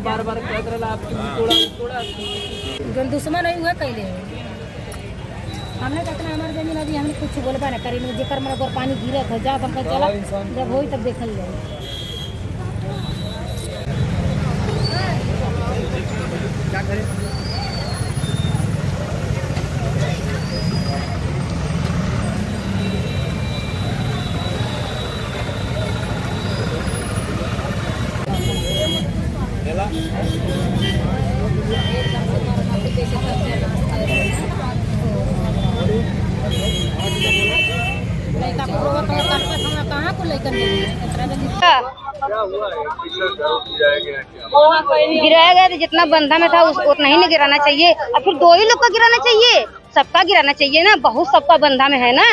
बार-बार दुश्मन हुआ कैले हमने कितना हमारे जमीन अभी हमने कुछ बोलबा ना करी जेकर मन पर पानी गिरत है जा हमका चला जब होई तब देखल जाए। क्या करें गिराया गया तो जितना बंधा में था उतना ही नहीं गिराना चाहिए और फिर 2 ही लोग का गिराना चाहिए, सबका गिराना चाहिए ना, बहुत सबका बंधा में है ना।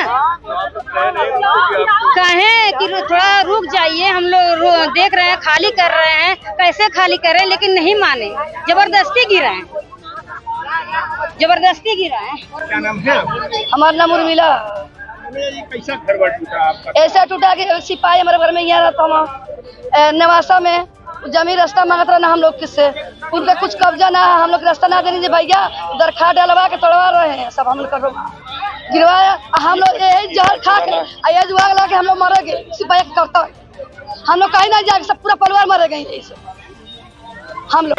कहें कि थोड़ा रुक जाइए, हम लोग देख रहे हैं खाली कर रहे हैं, कैसे खाली कर रहे हैं, लेकिन नहीं माने, जबरदस्ती गिरा है, जबरदस्ती गिरा है। क्या नाम है? हमारा नाम उर्मिला। कैसा घर टूटा आपका? ऐसा टूटा कि सिपाही हमारे घर में यहाँ रहता वहाँ नवासा में जमीन रास्ता मांगत रहा ना हम लोग किससे, उनका कुछ कब्जा ना, हम लोग रास्ता ना देने भैया दरखा डलवा के तोड़वा रहे हैं सब, हम लोग गिरवाया, हम लोग यही जहर खा के जुआ ला के हम लोग मरेंगे, सिपाही करता है हम लोग कहीं ना जाके सब पूरा परिवार मरेंगे यही से हम लोग।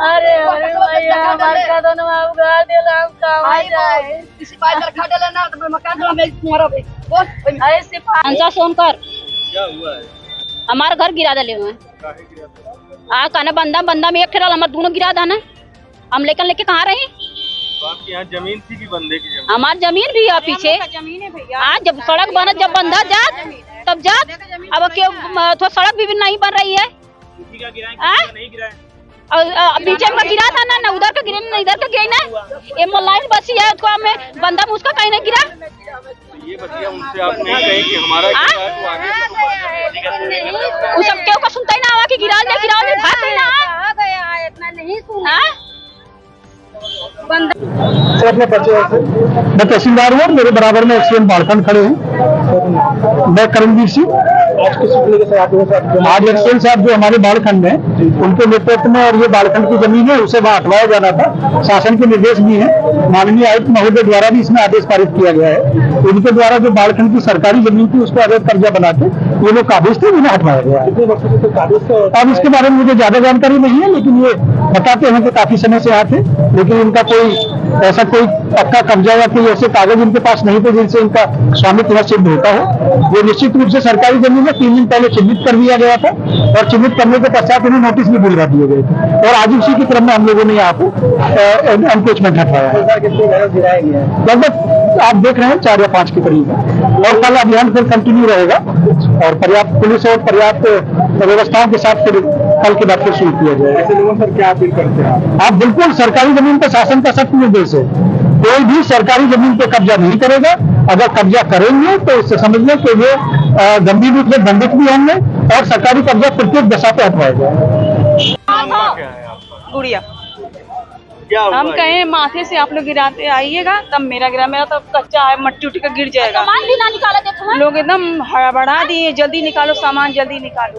अरे अंसा सोनकर क्या हुआ है? हमारा घर गिरा दले हुए कहना बंदा में एक ठेरा हमारे दोनों गिरा था ना, हम लेके कहाँ रहे? तो आपके यहाँ जमीन थी कि बंदे की जमीन? हमारी जमीन भी है पीछे, आज जब सड़क बना जब बंदा जात तब जात, अब क्यों थोड़ा सड़क भी नहीं बन रही है, नहीं गिरा पीछे में गिरा था ना उधर का गिरा ना इधर का गिरा ना, ये मोलाइन बसी है उसको हमें बंदा में उसका कहीं नहीं गिरा। ये बताइए उनसे आप नहीं कहें कि हमारा उस सब क्यों का सुनता ही ना हुआ कि गिरा दे भाग गई ना, इतना नहीं सुना अपने परिचय। मैं तहसीलदार हूँ, मेरे बराबर में एक्सीएम बालखंड खड़े हैं, मैं करमवीर सिंह। आज एक्सीएम साहब जो हमारे बालखंड में उनके नेतृत्व में, और ये बालखंड की जमीन है उसे वहाँ हटवाया जाना था, शासन के निर्देश भी है, माननीय आयुक्त महोदय द्वारा भी इसमें आदेश पारित किया गया है। उनके द्वारा जो बालखंड की सरकारी जमीन थी उसको अवैध कब्जा बना के ये लोग काबिज थे, उन्हें हटवाया गया है। अब इसके बारे में मुझे ज्यादा जानकारी नहीं है, लेकिन ये बताते हैं कि काफी समय से यहाँ थे, लेकिन इनका कोई ऐसा कोई पक्का कब्जा या कोई ऐसे कागज इनके पास नहीं थे जिनसे इनका स्वामित्व यहाँ सिद्ध होता हो। ये निश्चित रूप से सरकारी जमीन में 3 दिन पहले चिन्हित कर दिया गया था, और चिन्हित करने के पश्चात इन्हें नोटिस भी दिलवा दिए गए थे, और आज उसी की क्रम में हम लोगों ने यहाँ को एनक्रोचमेंट हटवाया है। लगभग आप देख रहे हैं 4 या 5 के करीब है, और कल अभियान फिर कंटिन्यू रहेगा, और पर्याप्त पुलिस और पर्याप्त व्यवस्थाओं के साथ फिर कल के बाद फिर शुरू किया जाएगा। ऐसे लोगों पर क्या अपील करते हैं आप? बिल्कुल सरकारी जमीन पर शासन का सख्त निर्देश है, कोई भी सरकारी जमीन पे कब्जा नहीं करेगा, अगर कब्जा करेंगे तो इससे समझ लें कि ये गंभीर रूप से दंडित भी होंगे, और सरकारी कब्जा प्रत्येक दशा पे हटवाया जाएगा। गुड़िया क्या हुआ? हम कहें माथे से आप लोग गिराते आइएगा, तब मेरा तो कच्चा है, मट्टी उट्टी का गिर जाएगा। सामान भी ना निकाला देखो, लोग एकदम हड़बड़ा दिए, जल्दी निकालो सामान, जल्दी निकालो।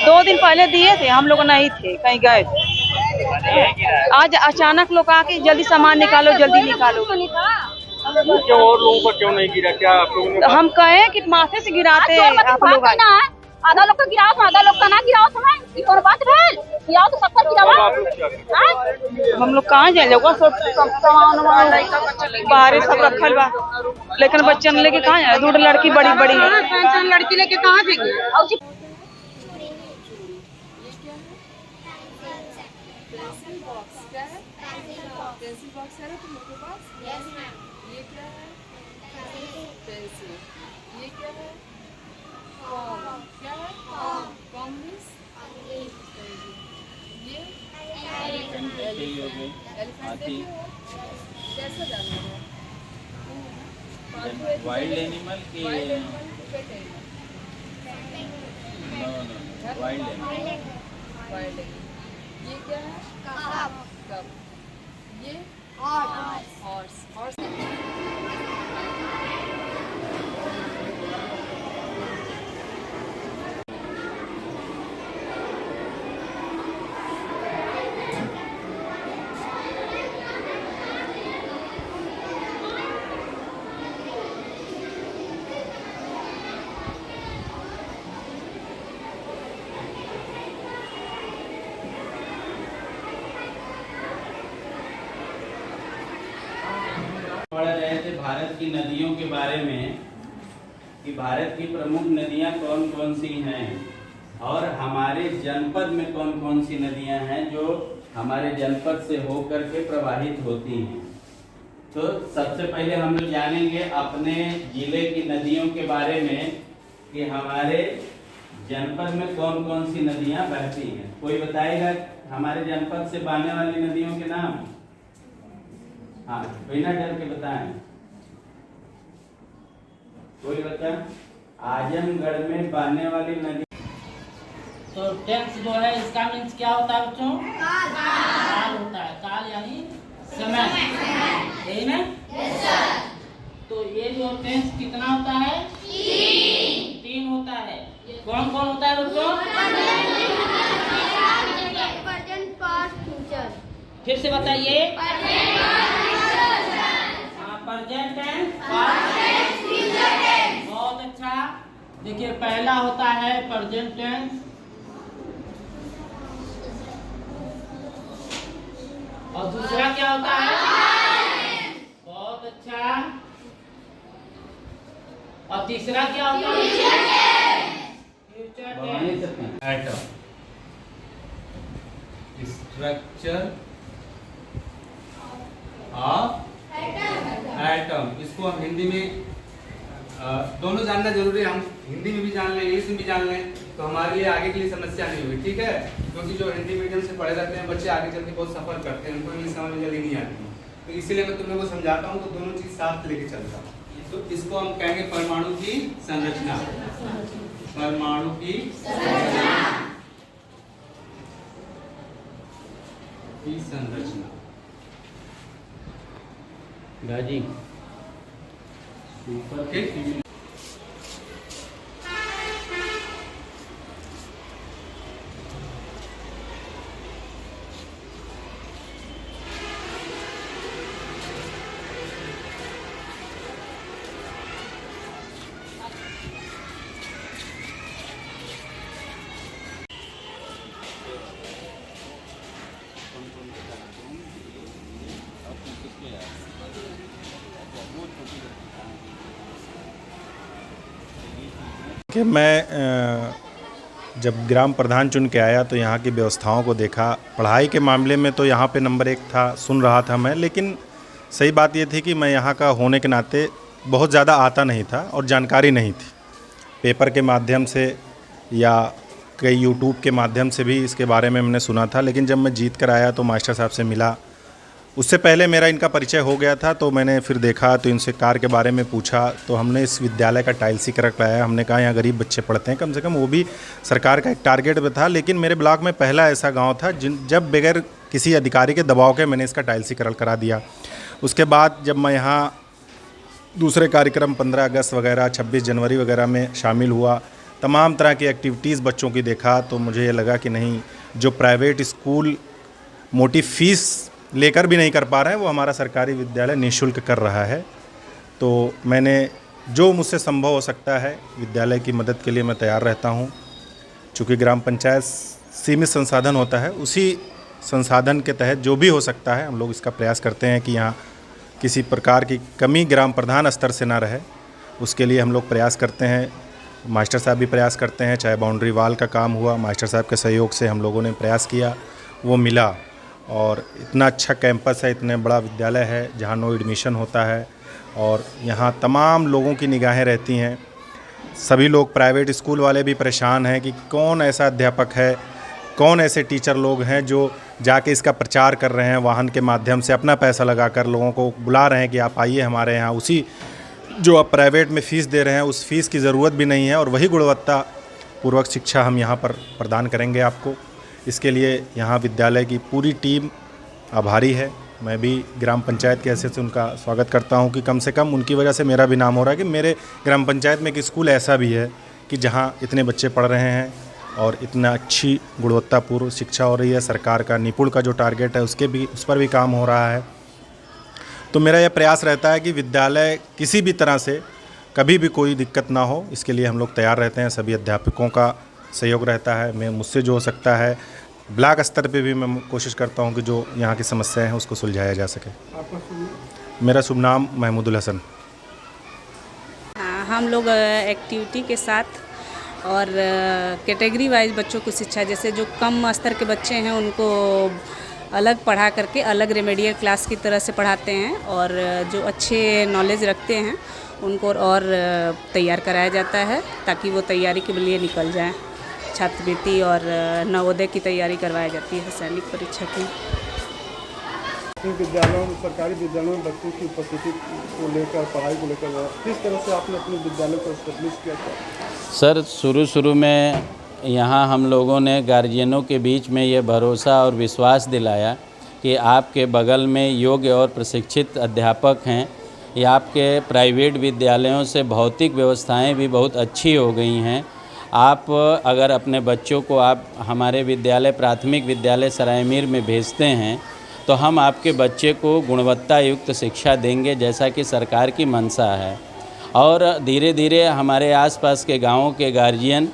2 दिन पहले दिए थे, हम लोग नहीं थे, कहीं गए थे। आज अचानक लोग आके जल्दी सामान निकालो, जल्दी निकालो। क्यों और लोगों पर क्यों नहीं गिरा? क्या आप लोगों ने? हम कहें कि माथे से गिराते आप लोग, आधा लोग का गिराओ तो आधा लोग का ना गिराओ, समझ कौन बात है, गिराओ तो सबका गिरावा। हम लोग कहाँ जाए, सामान बाहर सब रखल बा, लेकिन बच्चन लेके कहाँ जाए? 2 लड़की बड़ी बड़ी है, लड़की लेके कहाँ जाएगी? पेंसिल बॉक्स क्या है? पेंसिल बॉक्स है ना तुम लोग के पास? ये क्या है? पेंसिल। ये क्या है? कॉम। क्या है? कॉम मीन्स ये एलिफेंट देखिए कैसा जानवर है? वाइल्ड एनिमल की wild animal pet animal wild animal wild animal. ये क्या है? कप। ये हॉर्स। हॉर्स पढ़ रहे थे भारत की नदियों के बारे में कि भारत की प्रमुख नदियां कौन कौन सी हैं और हमारे जनपद में कौन कौन सी नदियां हैं जो हमारे जनपद से होकर के प्रवाहित होती हैं। तो सबसे पहले हम लोग जानेंगे अपने जिले की नदियों के बारे में कि हमारे जनपद में कौन कौन सी नदियां बहती हैं। कोई बताएगा हमारे जनपद से बहने वाली नदियों के नाम? हाँ, बिना डर के बताएं। कोई बता? आजमगढ़ में बहने वाली नदी। तो टेंस जो है इसका मीन्स क्या होता है बच्चों? काल होता है। काल यानी समय, यही ना? तो ये जो टेंस कितना होता है? 3 होता है। कौन कौन होता है बच्चों? फिर से बताइए। प्रेजेंट टेंस, बहुत अच्छा। देखिए पहला होता है प्रेजेंट टेंस और दूसरा क्या होता है? बहुत अच्छा। और तीसरा क्या होता है? Future tense. Atom, structure of atom. इसको हम हिंदी में दोनों जानना जरूरी है। हम हिंदी में भी जान लें, इंग्लिश में भी जान लें, तो हमारे लिए आगे के लिए समस्या नहीं होगी। ठीक है, क्योंकि जो हिंदी मीडियम से पढ़े जाते हैं बच्चे आगे चल के बहुत सफर करते हैं, उनको इंग्लिश समझ में जल्दी नहीं आती। तो इसीलिए मैं तुम लोगों को समझाता हूँ, तो दोनों चीज साथ लेके चलता हूँ। तो इसको हम कहेंगे परमाणु की संरचना। परमाणु की संरचना। गाजी सुपर कि मैं जब ग्राम प्रधान चुन के आया तो यहाँ की व्यवस्थाओं को देखा। पढ़ाई के मामले में तो यहाँ पे नंबर 1 था, सुन रहा था मैं, लेकिन सही बात ये थी कि मैं यहाँ का होने के नाते बहुत ज़्यादा आता नहीं था और जानकारी नहीं थी। पेपर के माध्यम से या कई यूट्यूब के माध्यम से भी इसके बारे में मैंने सुना था, लेकिन जब मैं जीत कर आया तो मास्टर साहब से मिला। उससे पहले मेरा इनका परिचय हो गया था, तो मैंने फिर देखा तो इनसे कार्य के बारे में पूछा, तो हमने इस विद्यालय का टाइल्सी कराया। हमने कहा यहाँ गरीब बच्चे पढ़ते हैं, कम से कम वो भी सरकार का एक टारगेट भी था। लेकिन मेरे ब्लॉक में पहला ऐसा गांव था जब बगैर किसी अधिकारी के दबाव के मैंने इसका टाइल्सीकरण करा दिया। उसके बाद जब मैं यहाँ दूसरे कार्यक्रम 15 अगस्त वगैरह 26 जनवरी वगैरह में शामिल हुआ, तमाम तरह की एक्टिविटीज़ बच्चों की देखा, तो मुझे ये लगा कि नहीं, जो प्राइवेट स्कूल मोटी फीस लेकर भी नहीं कर पा रहे हैं वो हमारा सरकारी विद्यालय निःशुल्क कर रहा है। तो मैंने जो मुझसे संभव हो सकता है विद्यालय की मदद के लिए मैं तैयार रहता हूँ। चूँकि ग्राम पंचायत सीमित संसाधन होता है, उसी संसाधन के तहत जो भी हो सकता है हम लोग इसका प्रयास करते हैं कि यहाँ किसी प्रकार की कमी ग्राम प्रधान स्तर से ना रहे, उसके लिए हम लोग प्रयास करते हैं। मास्टर साहब भी प्रयास करते हैं, चाहे बाउंड्री वाल का काम हुआ, मास्टर साहब के सहयोग से हम लोगों ने प्रयास किया, वो मिला। और इतना अच्छा कैंपस है, इतने बड़ा विद्यालय है जहाँ नो एडमिशन होता है और यहाँ तमाम लोगों की निगाहें रहती हैं। सभी लोग, प्राइवेट स्कूल वाले भी परेशान हैं कि कौन ऐसा अध्यापक है, कौन ऐसे टीचर लोग हैं जो जाके इसका प्रचार कर रहे हैं, वाहन के माध्यम से अपना पैसा लगाकर लोगों को बुला रहे हैं कि आप आइए हमारे यहाँ। उसी जो आप प्राइवेट में फ़ीस दे रहे हैं उस फीस की ज़रूरत भी नहीं है और वही गुणवत्तापूर्वक शिक्षा हम यहाँ पर प्रदान करेंगे आपको। इसके लिए यहाँ विद्यालय की पूरी टीम आभारी है। मैं भी ग्राम पंचायत की हैसियत से उनका स्वागत करता हूँ कि कम से कम उनकी वजह से मेरा भी नाम हो रहा है कि मेरे ग्राम पंचायत में एक स्कूल ऐसा भी है कि जहाँ इतने बच्चे पढ़ रहे हैं और इतना अच्छी गुणवत्तापूर्ण शिक्षा हो रही है। सरकार का निपुण का जो टारगेट है उस पर भी काम हो रहा है। तो मेरा यह प्रयास रहता है कि विद्यालय किसी भी तरह से कभी भी कोई दिक्कत ना हो, इसके लिए हम लोग तैयार रहते हैं। सभी अध्यापकों का सहयोग रहता है। मुझसे जो हो सकता है ब्लॉक स्तर पे भी मैं कोशिश करता हूं कि जो यहाँ की समस्याएं हैं उसको सुलझाया जा सके। मेरा शुभ नाम महमूदुल हसन। हम लोग एक्टिविटी के साथ और कैटेगरी वाइज बच्चों को शिक्षा, जैसे जो कम स्तर के बच्चे हैं उनको अलग पढ़ा करके अलग रेमेडियल क्लास की तरह से पढ़ाते हैं और जो अच्छे नॉलेज रखते हैं उनको और तैयार कराया जाता है ताकि वो तैयारी के लिए निकल जाएं। छात्रवृत्ति और नवोदय की तैयारी करवाई जाती है सैनिक परीक्षा की। विद्यालयों में, सरकारी विद्यालयों में बच्चों की उपस्थिति को लेकर, पढ़ाई को लेकर किस तरह से आपने अपने विद्यालय को एस्टेब्लिश किया था? सर, शुरू में यहाँ हम लोगों ने गार्जियनों के बीच में ये भरोसा और विश्वास दिलाया कि आपके बगल में योग्य और प्रशिक्षित अध्यापक हैं। ये आपके प्राइवेट विद्यालयों से भौतिक व्यवस्थाएं भी बहुत अच्छी हो गई हैं। आप अगर अपने बच्चों को आप हमारे विद्यालय, प्राथमिक विद्यालय सरायमीर में भेजते हैं तो हम आपके बच्चे को गुणवत्ता युक्त शिक्षा देंगे जैसा कि सरकार की मंशा है। और धीरे धीरे हमारे आसपास के गाँवों के गार्जियन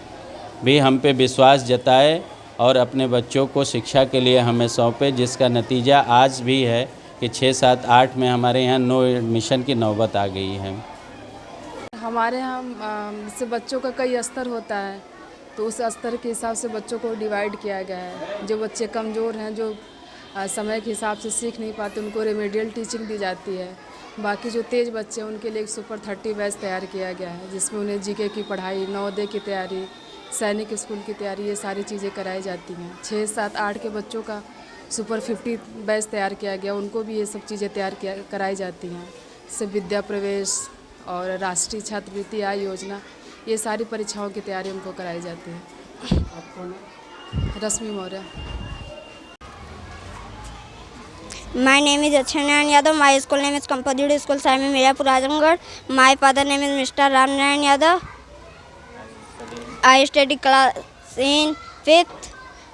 भी हम पे विश्वास जताए और अपने बच्चों को शिक्षा के लिए हमें सौंपे, जिसका नतीजा आज भी है कि 6, 7, 8 में हमारे यहाँ नो एडमिशन की नौबत आ गई है। हमारे यहाँ जैसे बच्चों का कई स्तर होता है तो उस स्तर के हिसाब से बच्चों को डिवाइड किया गया है। जो बच्चे कमज़ोर हैं, जो समय के हिसाब से सीख नहीं पाते, उनको रेमेडियल टीचिंग दी जाती है। बाकी जो तेज़ बच्चे हैं उनके लिए एक सुपर 30 बैच तैयार किया गया है जिसमें उन्हें जीके की पढ़ाई, नवोदय की तैयारी, सैनिक स्कूल की तैयारी, ये सारी चीज़ें कराई जाती हैं। 6, 7, 8 के बच्चों का सुपर 50 बैच तैयार किया गया, उनको भी ये सब चीज़ें कराई जाती हैं। जैसे विद्या प्रवेश और राष्ट्रीय छात्रवृत्ति आय योजना, ये सारी परीक्षाओं की तैयारी उनको कराई जाती है। रश्मि Maurya. My name is Achanyan Yadav. My school name is Composite School, Sami Mirapur, Azamgarh. My father name is Mr. Ram Narayan Yadav. I study class in 5th.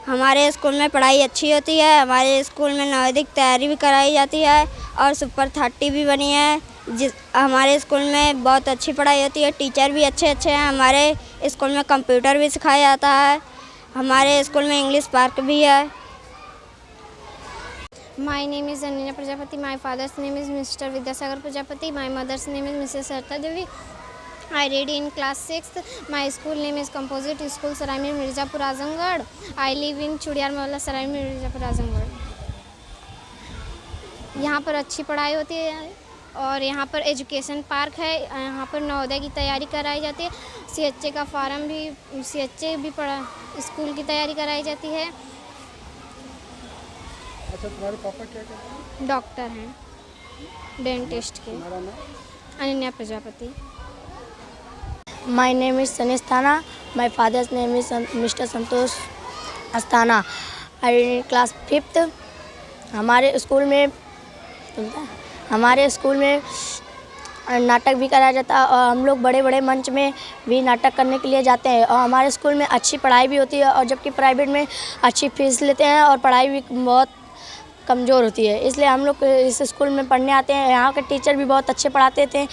हमारे स्कूल में पढ़ाई अच्छी होती है। हमारे स्कूल में नवोदय तैयारी भी कराई जाती है और सुपर 30 भी बनी है। हमारे स्कूल में बहुत अच्छी पढ़ाई होती है, टीचर भी अच्छे हैं। हमारे स्कूल में कंप्यूटर भी सिखाया जाता है। हमारे स्कूल में इंग्लिश पार्क भी है। My name is Ananya Prajapati. My father's name is Mr. Vidyasagar Prajapati. My mother's name is Mrs. Sartha Devi. I read in class 6th. My school name is Composite School, Saraimir, Mirzapur, Azamgarh. I live in Chudiyar Mohalla, Saraimir, Mirzapur, Azamgarh. यहाँ पर अच्छी पढ़ाई होती है और यहाँ पर education park है। यहाँ पर नवोदय की तैयारी कराई जाती है। CHA का फार्म भी, CHA भी पढ़ा, स्कूल की तैयारी कराई जाती है। अच्छा, तुम्हारे पापा क्या करते हैं? डॉक्टर हैं, डेंटिस्ट के। Ananya Prajapati. My name is Sunny Asthana. My father's name is Mr. Santosh Asthana. I read in class 5th. हमारे स्कूल में नाटक भी कराया जाता है और हम लोग बड़े बड़े मंच में भी नाटक करने के लिए जाते हैं। और हमारे स्कूल में अच्छी पढ़ाई भी होती है और जबकि प्राइवेट में अच्छी फीस लेते हैं और पढ़ाई भी बहुत कमज़ोर होती है, इसलिए हम लोग इस स्कूल में पढ़ने आते हैं। यहाँ के टीचर भी बहुत अच्छे पढ़ाते थे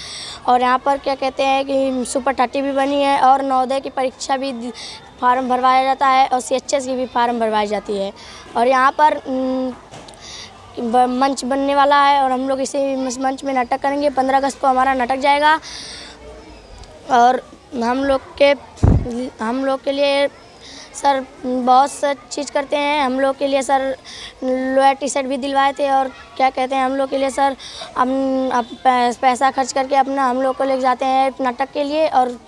और यहाँ पर क्या कहते हैं कि सुपर 30 भी बनी है और नवोदय की परीक्षा भी फार्म भरवाया जाता है और CHS की भी फार्म भरवाई जाती है। और यहाँ पर मंच बनने वाला है और हम लोग इसी मंच में नाटक करेंगे। 15 अगस्त को हमारा नाटक जाएगा और हम लोग के लिए सर बहुत सा चीज़ करते हैं। हम लोग के लिए सर लोअर टी शर्ट भी दिलवाए थे, और क्या कहते हैं हम लोग के लिए सर पैसा खर्च करके अपना हम लोग को ले जाते हैं नाटक के लिए, और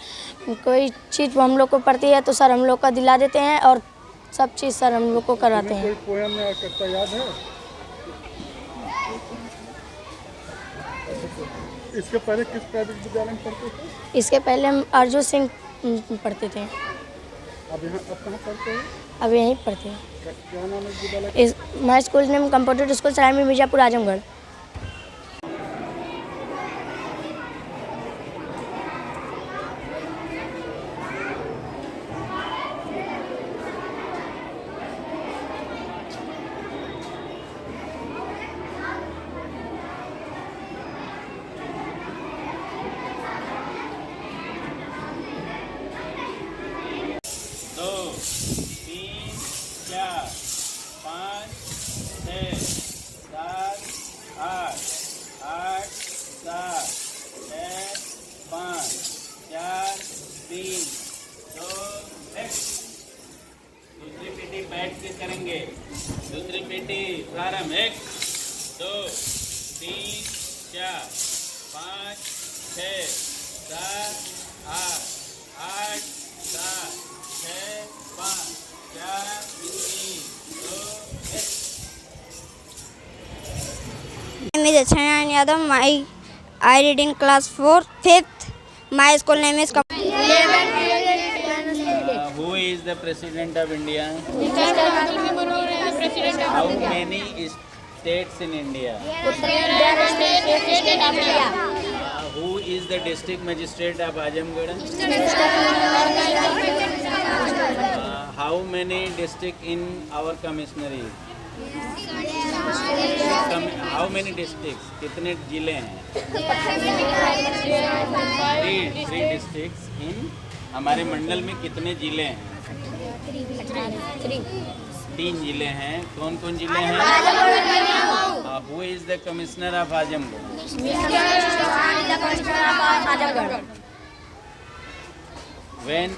कोई चीज़ हम लोग को पड़ती है तो सर हम लोग का दिला देते हैं, और सब चीज़ सर हम लोग को कराते हैं। कोई पोएम या कविता याद है? इसके पहले किस प्राइवेट विद्यालय में पढ़ते थे? इसके पहले हम अर्जुन सिंह पढ़ते थे। अब कहाँ पढ़ते हैं? अब यहीं पढ़ते हैं। क्या नाम है विद्यालय? My school name computer school Sarai Mir Mirzapur Azamgarh. दूसरी पेटी बैठ के करेंगे। दूसरी पेटी प्रारंभ। 1 2 3 4 5 6 7 8 8 7 6 5 4 3 2 1। My name is Achanyan Yadav. I read in class 4, 5th. My school name is Who is the President of India? How many states in India? Who is the district magistrate of Azamgarh? How many districts in our commissionerate? How many districts? कितने जिले हैं? 3 districts in हमारे मंडल में कितने जिले हैं? 3 जिले हैं। कौन कौन जिले हैं? Who is the commissioner of Azamgarh? When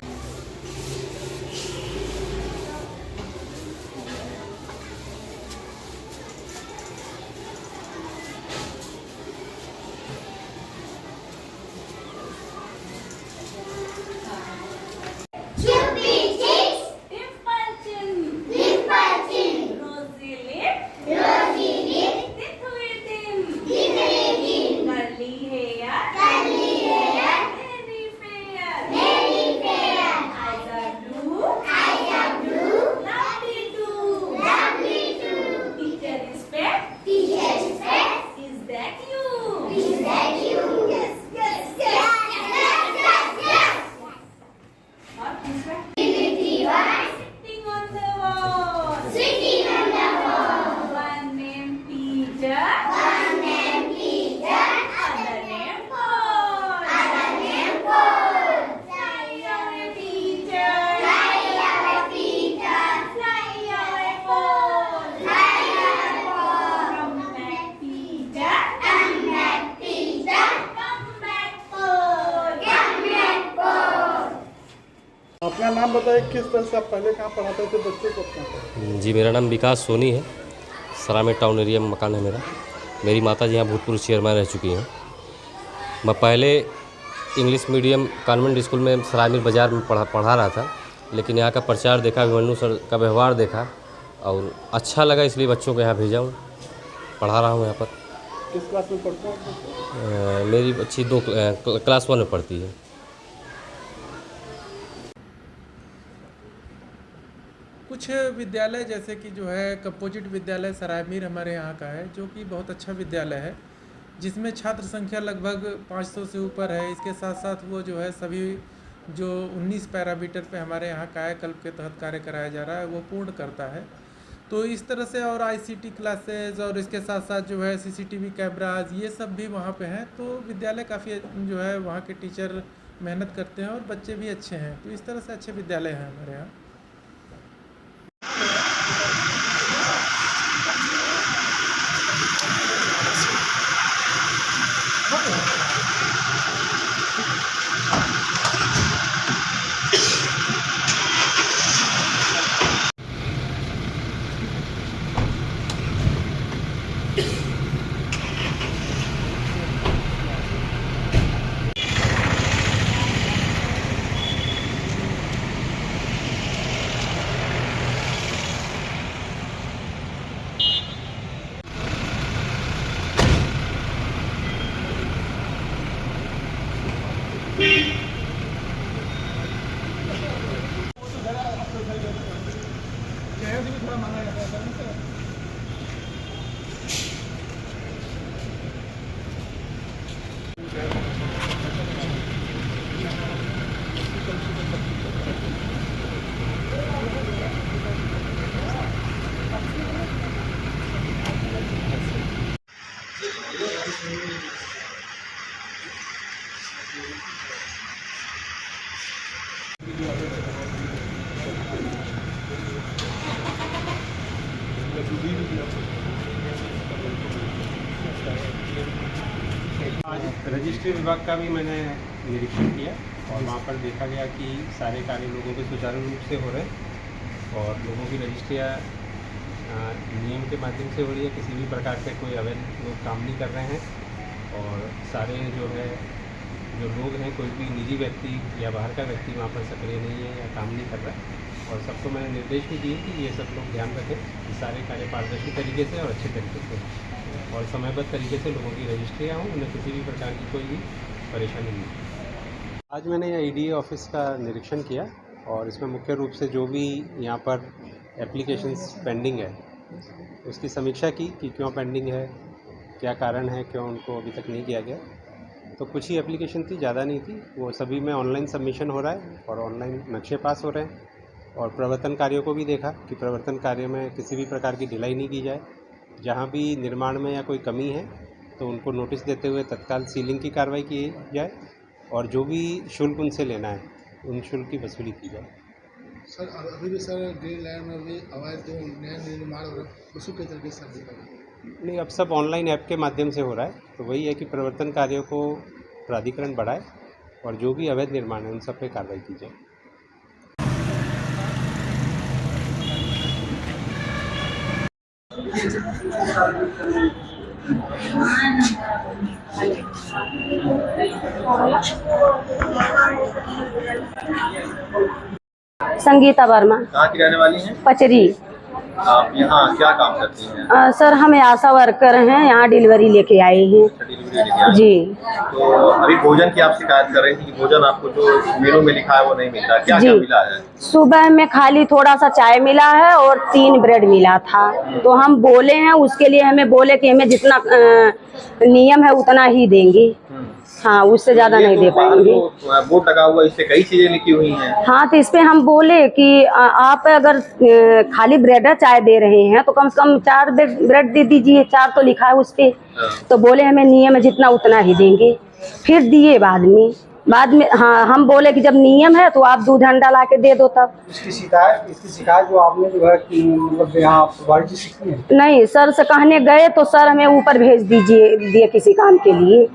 अपना नाम बताइए, किस तरह से आप पहले कहाँ पढ़ाते थे बच्चों को अपना? जी, मेरा नाम विकास सोनी है। सरायमीर टाउन एरिया में मकान है मेरा। मेरी माता जी यहाँ भूतपूर्व चेयरमैन रह चुकी हैं। मैं पहले इंग्लिश मीडियम कॉन्वेंट स्कूल में सरायमीर बाज़ार में पढ़ा रहा था, लेकिन यहाँ का प्रचार देखा, अभिमन्यु सर का व्यवहार देखा और अच्छा लगा, इसलिए बच्चों को यहाँ भेजा हूँ। पढ़ा रहा हूँ यहाँ पर। किस क्लास में पढ़ते हैं? मेरी बच्ची क्लास 1 में पढ़ती है। कुछ विद्यालय जैसे कि जो है कंपोजिट विद्यालय सरायमीर हमारे यहाँ का है, जो कि बहुत अच्छा विद्यालय है, जिसमें छात्र संख्या लगभग 500 से ऊपर है। इसके साथ साथ वो जो है सभी जो 19 पैरामीटर पे हमारे यहाँ कायाकल्प के तहत कार्य कराया जा रहा है वो पूर्ण करता है। तो इस तरह से और ICT क्लासेज और इसके साथ साथ जो है CCTV कैमराज ये सब भी वहाँ पे हैं। तो विद्यालय काफ़ी जो है वहाँ के टीचर मेहनत करते हैं और बच्चे भी अच्छे हैं। तो इस तरह से अच्छे विद्यालय हैं हमारे यहाँ। आज रजिस्ट्री विभाग का भी मैंने निरीक्षण किया और वहाँ पर देखा गया कि सारे कार्य लोगों के सुचारू रूप से हो रहे हैं और लोगों की रजिस्ट्रियाँ नियम के माध्यम से हो रही है, किसी भी प्रकार से कोई अवैध लोग काम नहीं कर रहे हैं और सारे जो लोग हैं, कोई भी निजी व्यक्ति या बाहर का व्यक्ति वहाँ पर सक्रिय नहीं है या काम नहीं कर रहा है। और सबको मैंने निर्देश भी दिए कि ये सब लोग ध्यान रखें कि सारे कार्य पारदर्शी तरीके से और अच्छे तरीके से और समयबद्ध तरीके से लोगों की रजिस्ट्रियाँ हों, उन्हें किसी भी प्रकार की कोई भी परेशानी नहीं। आज मैंने यह EDA ऑफिस का निरीक्षण किया और इसमें मुख्य रूप से जो भी यहाँ पर एप्लीकेशंस पेंडिंग है उसकी समीक्षा की कि क्यों पेंडिंग है, क्या कारण है, क्यों उनको अभी तक नहीं किया गया। तो कुछ ही एप्लीकेशन थी, ज़्यादा नहीं थी, वो सभी में ऑनलाइन सबमिशन हो रहा है और ऑनलाइन नक्शे पास हो रहे हैं। और प्रवर्तन कार्यों को भी देखा कि प्रवर्तन कार्य में किसी भी प्रकार की ढिलाई नहीं की जाए, जहाँ भी निर्माण में या कोई कमी है तो उनको नोटिस देते हुए तत्काल सीलिंग की कार्रवाई की जाए और जो भी शुल्क उनसे लेना है उन शुल्क की वसूली की जाए। सर अभी भी सर ग्रीन लैंड में भी अवैध जो नया निर्माण हो रहा है उसको किस तरीके से नहीं, अब सब ऑनलाइन ऐप के माध्यम से हो रहा है, तो वही है कि प्रवर्तन कार्यों को प्राधिकरण बढ़ाए और जो भी अवैध निर्माण है उन सब पे कार्रवाई की जाए। संगीता वर्मा। कहाँ की रहने वाली हैं? पचरी। आप यहाँ क्या काम करती हैं? सर हम आशा वर्कर हैं, यहाँ डिलीवरी लेके आए हैं। जी। तो अभी भोजन की आप शिकायत कर रही थी कि भोजन आपको जो मेनू में लिखा है वो नहीं मिलता, क्या क्या मिला है? सुबह में खाली थोड़ा सा चाय मिला है और 3 ब्रेड मिला था। तो हम बोले हैं, उसके लिए हमें बोले कि हमें जितना नियम है उतना ही देंगे। हाँ, उससे ज्यादा नहीं दे पाएंगे। बोर्ड लगा हुआ, इस पे कई चीजें लिखी हुई हैं। हाँ, तो इस पे हम बोले कि आप अगर खाली ब्रेड चाय दे रहे हैं तो कम से कम 4 ब्रेड दे दीजिए, 4 तो लिखा है उस पे। तो बोले हमें नियम है जितना उतना ही देंगे। फिर दिए बाद में हाँ, हम बोले कि जब नियम है तो आप दूध अंडा ला के दे दो तब। इसकी शिकायत जो आपने जो है कि मतलब यहाँ वार्ड से है? नहीं सर से कहने गए तो सर हमें ऊपर भेज दिए किसी काम के लिए।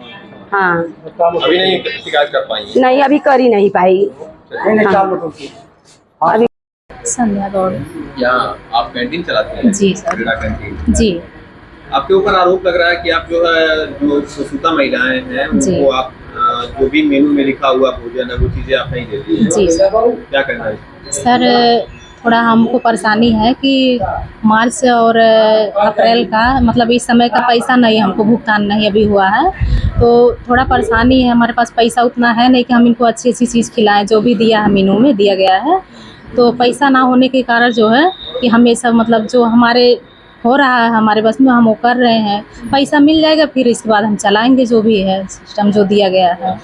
हाँ, अभी नहीं शिकायत कर पाएंगे? नहीं, अभी कर ही नहीं पाई। हाँ। अभी संध्या दौड़। यहाँ आप कैंटीन चलाते हैं? जी सर। क्रीड़ा कैंटीन। जी। आपके ऊपर आरोप लग रहा है कि आप जो है जो सुसूता महिलाएं हैं उनको आप जो भी मेनू में लिखा हुआ भोजन है वो चीजें आप नहीं देती हैं। जी सर। क्या करना है सर? थोड़ा हमको परेशानी है कि मार्च और अप्रैल का मतलब इस समय का पैसा नहीं, हमको भुगतान नहीं अभी हुआ है, तो थोड़ा परेशानी है। हमारे पास पैसा उतना है नहीं कि हम इनको अच्छी चीज़ खिलाएं। जो भी दिया है मेनू में दिया गया है, तो पैसा ना होने के कारण जो है कि हम ये सब मतलब जो हमारे हो रहा है हमारे बस में हम वो कर रहे हैं। पैसा मिल जाएगा फिर इसके बाद हम चलाएंगे जो भी है सिस्टम जो दिया गया है।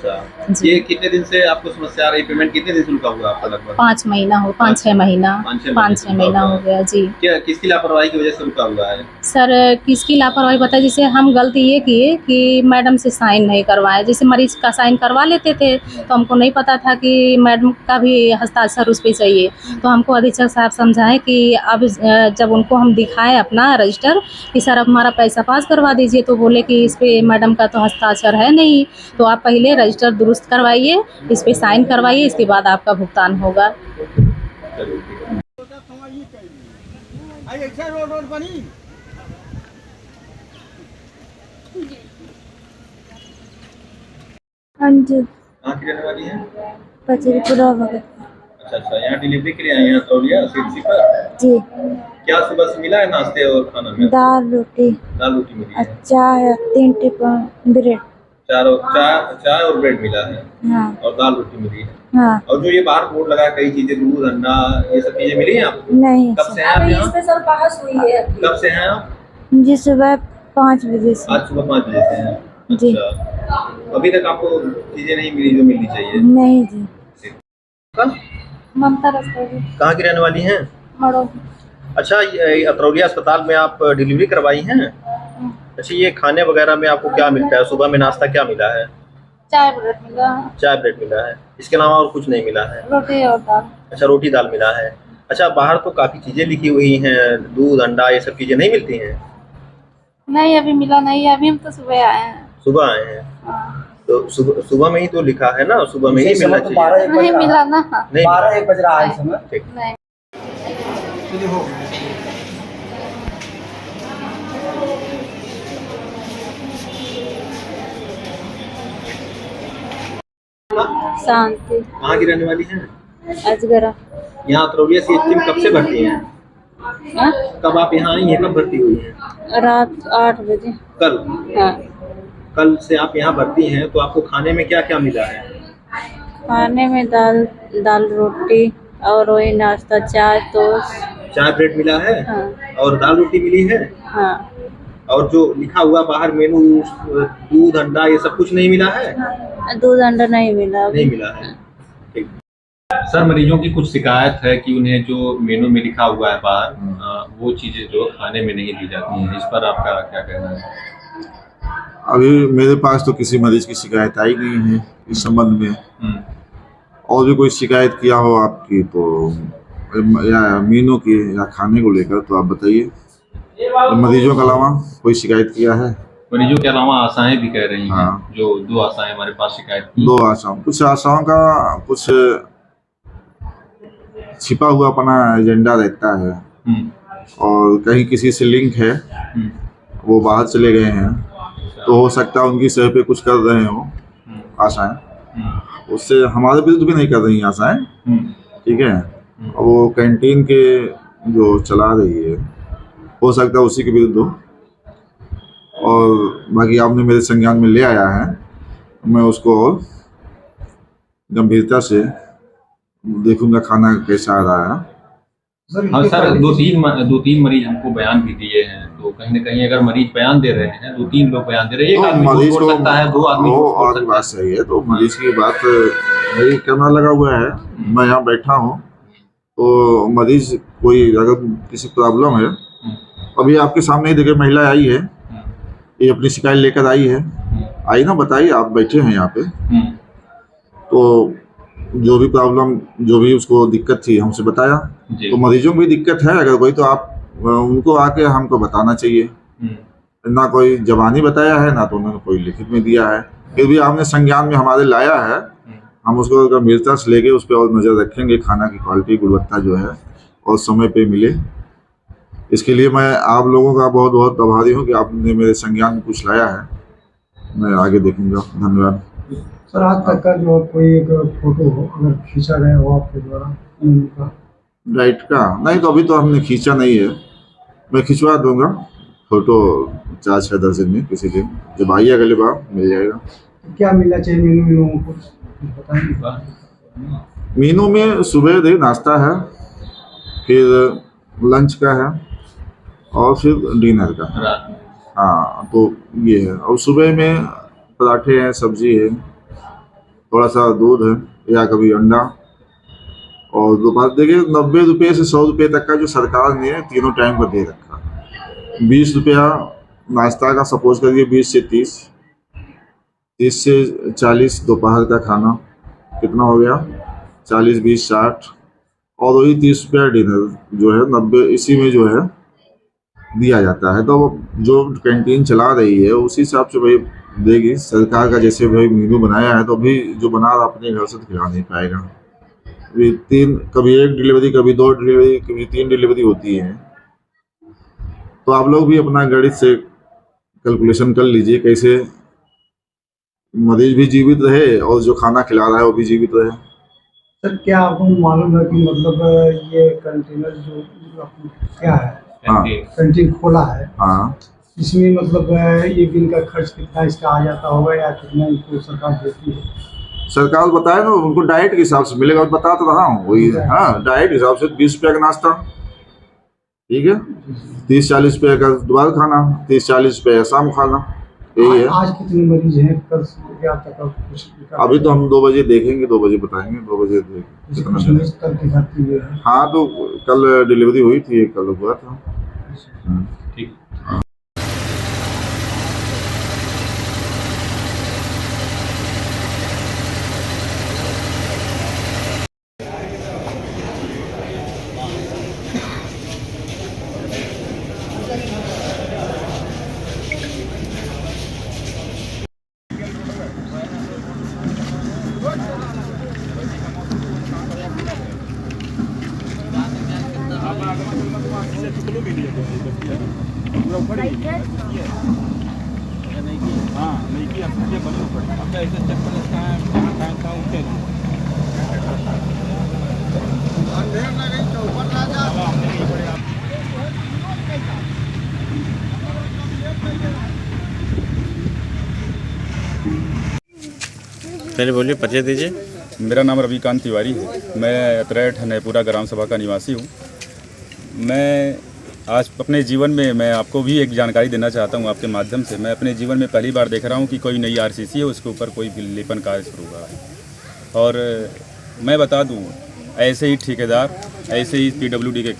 ये कितने दिन से आपको समस्या आ रही? पेमेंट कितने दिन से रुका हुआ आपका? लगभग 5 महीना हो, 5-6 महीना, 5-6 महीना हो गया। जी। क्या किसकी लापरवाही की वजह से रुका हुआ है? सर किसकी लापरवाही बताइए। जैसे हम गलती ये किए कि मैडम से साइन नहीं करवाए। जैसे मरीज का साइन करवा लेते थे तो हमको नहीं पता था कि मैडम का भी हस्ताक्षर उस पर चाहिए। तो हमको अधीक्षक साहब समझाए कि अब जब उनको हम दिखाए अपना रजिस्टर कि सर अब हमारा पैसा पास करवा दीजिए, तो बोले कि इस पे मैडम का तो हस्ताक्षर है नहीं, तो आप पहले रजिस्टर दुरुस्त करवाइए, इस पे साइन करवाइए, इसके बाद आपका भुगतान होगा। अंजू। कहाँ की रहने वाली है? पचरीपुरा भगत। अच्छा, यहाँ डिलीवरी के लिए आई हैं अतरौलिया सीएचसी पर? जी। क्या सुबह से मिला है नाश्ते और खाना में? दाल रोटी मिली है। चाय 3 टिफिन ब्रेड। चाय और ब्रेड मिला है। हाँ। और दाल रोटी मिली है। हाँ। और जो ये बाहर बोर्ड लगा कई चीजें, दूध अंडा, ये सब चीजें मिली हैं आपको? नहीं। कब से हैं आप यहाँ? बहस हुई है। कब से हैं आप? जी, सुबह 5 बजे से। आज सुबह 5 बजे से हैं। जी। अच्छा, अभी तक आपको चीजें नहीं मिली जो मिलनी चाहिए? नहीं जी। ममता रस्तोगी। कहाँ की रहने वाली हैं? मड़ोही। अच्छा, ये अतरौलिया अस्पताल में आप डिलीवरी करवाई हैं? अच्छा, ये खाने वगैरह में आपको क्या मिलता है? सुबह में नाश्ता क्या मिला है? चाय ब्रेड मिला है। चाय ब्रेड मिला है, इसके अलावा और कुछ नहीं मिला है? रोटी और दाल। अच्छा, रोटी दाल मिला है। अच्छा, बाहर तो काफ़ी चीज़ें लिखी हुई हैं, दूध अंडा ये सब चीज़ें नहीं मिलती हैं? नहीं, अभी मिला नहीं है, अभी हम तो सुबह आए हैं। सुबह आए हैं? तो सुबह में ही तो लिखा है ना, सुबह में ही मिलना चाहिए। नहीं मिला ना। नहीं 12-1 बज रहा है इस समय। ठीक। चलिए हो शांति कहाँ की रहने वाली हैं? अजगरा। यहाँ अतरौलिया CHC में कब से भर्ती हैं? कब आप यहाँ आई हैं, कब भर्ती हुई हैं? रात 8 बजे। कल? हाँ। कल से आप यहाँ भर्ती हैं, तो आपको खाने में क्या क्या मिला है? खाने में दाल रोटी और वही नाश्ता, चाय टोस्ट। चाय ब्रेड मिला है? हाँ। और दाल रोटी मिली है? हाँ। और जो लिखा हुआ बाहर मेनू, दूध अंडा ये सब कुछ नहीं मिला है? दूध अंडा नहीं मिला। नहीं मिला है। ठीक। सर, मरीजों की कुछ शिकायत है कि उन्हें जो मेनू में लिखा हुआ है बाहर, वो चीजें जो खाने में नहीं दी जाती हैं, इस पर आपका क्या कहना है? अभी मेरे पास तो किसी मरीज की शिकायत आई नहीं है इस संबंध में। और भी कोई शिकायत किया हो आपकी तो, या मीनू की या खाने को लेकर, तो आप बताइए। मरीजों के अलावा कोई शिकायत किया है? मरीजों के अलावा आशाएं भी कह रही हैं, जो 2 आशाएं हमारे पास शिकायत की। 2 आशाओं, कुछ आशाओं का कुछ छिपा हुआ अपना एजेंडा रहता है, और कहीं किसी से लिंक है, वो बाहर चले गए हैं, तो हो सकता है उनकी सह पे कुछ कर रहे हो आशाएं। उससे हमारे विरुद्ध भी नहीं कर रही आशाएं, ठीक है। वो कैंटीन के जो चला रही है, हो सकता है उसी के विरुद्ध हो, और बाकी आपने मेरे संज्ञान में ले आया है, मैं उसको और गंभीरता से देखूंगा खाना कैसा आ रहा है। हाँ सर, 2-3 मरीज हमको बयान भी दिए हैं, तो कहीं ना कहीं अगर मरीज बयान दे रहे हैं, 2-3 लोग बयान दे रहे हैं, एक आदमी मरीज छोड़ सकता है, 2 आदमी छोड़ सकता है। बात सही है, तो मरीज की बात, मेरी कैमरा लगा हुआ है, मैं यहाँ बैठा हूँ, तो मरीज कोई अगर किसी प्रॉब्लम है, अभी आपके सामने ही देखिए महिला आई है, ये अपनी शिकायत लेकर आई है, आई ना, बताइए, आप बैठे हैं यहाँ पे, तो जो भी प्रॉब्लम, जो भी उसको दिक्कत थी हमसे बताया। तो मरीजों को भी दिक्कत है अगर कोई, तो आप उनको आके हमको बताना चाहिए। ना कोई जबानी बताया है, ना तो उन्होंने कोई लिखित में दिया है, फिर भी आपने संज्ञान में हमारे लाया है, हम उसको गंभीरता से लेके उस पर और नज़र रखेंगे, खाना की क्वालिटी, गुणवत्ता जो है और समय पे मिले। इसके लिए मैं आप लोगों का बहुत बहुत आभारी हूँ कि आपने मेरे संज्ञान में कुछ लाया है, मैं आगे देखूंगा। धन्यवाद सर। आज तक का जो कोई एक फोटो हो अगर खींचा गया हो आपके द्वारा राइट का, नहीं तो अभी तो हमने खींचा नहीं है, मैं खिंचवा दूंगा फोटो 4-6 दर्जन में, किसी दिन जब आइए अगले बार मिल जाएगा। क्या मिलना चाहिए मेनू में लोगों को बताएंगे? मेनू में सुबह दे नाश्ता है, फिर लंच का है, और फिर डिनर का। हाँ, तो ये है। और सुबह में पराठे हैं, सब्जी है, थोड़ा सा दूध है, या कभी अंडा। और दोपहर देखिए 90 रुपये से 100 रुपये तक का जो सरकार ने तीनों टाइम का दे रखा, 20 रुपया नाश्ता का, सपोज करिए 20 से 30, 30 से 40 दोपहर का खाना, कितना हो गया 40, 20, 60, और वही 30 रुपया डिनर जो है 90, इसी में जो है दिया जाता है। तो जो कैंटीन चला रही है उसी हिसाब से भाई देगी सरकार का, जैसे भाई मेनू बनाया है, तो अभी जो बना रहा अपने घर से तो खिला नहीं पाएगा। अभी कभी 1 डिलीवरी, कभी 2 डिलीवरी, कभी 3 डिलीवरी होती है, तो आप लोग भी अपना गणित से कैलकुलेशन कर लीजिए, कैसे मरीज भी जीवित रहे और जो खाना खिला रहा है वो भी जीवित रहे। सर, क्या आपको मालूम है कि मतलब ये कंटेनर जो क्या है, कैंटीन खोला है, हाँ, इसमें मतलब एक दिन का खर्च कितना इसका आ जाता होगा, या कितना इनको सरकार देती है? सरकार बताए ना, उनको डाइट के हिसाब से मिलेगा, बता तो रहा हूँ वही। हाँ, डाइट के हिसाब से 20 रुपये का नाश्ता, ठीक है, 30-40 रुपये का दोपहर खाना, 30-40 रुपये शाम खाना, यही है। आज कितने मरीज हैं, कल क्या तक कुछ? अभी तो हम 2 बजे देखेंगे, 2 बजे बताएंगे, 2 बजे कितना। हाँ, तो कल डिलीवरी हुई थी, कल हुआ था। ठीक। पहले बोलिए, परिचय दीजिए। मेरा नाम रविकांत तिवारी है। मैं अतरेठ नैपुरा ग्राम सभा का निवासी हूँ। मैं आज अपने जीवन में मैं आपको भी एक जानकारी देना चाहता हूँ आपके माध्यम से। मैं अपने जीवन में पहली बार देख रहा हूँ कि कोई नई आरसीसी है, उसके ऊपर कोई लेपन कार्य शुरू हुआ है। और मैं बता दूँ, ऐसे ही ठेकेदार, ऐसे ही पीडब्ल्यूडी के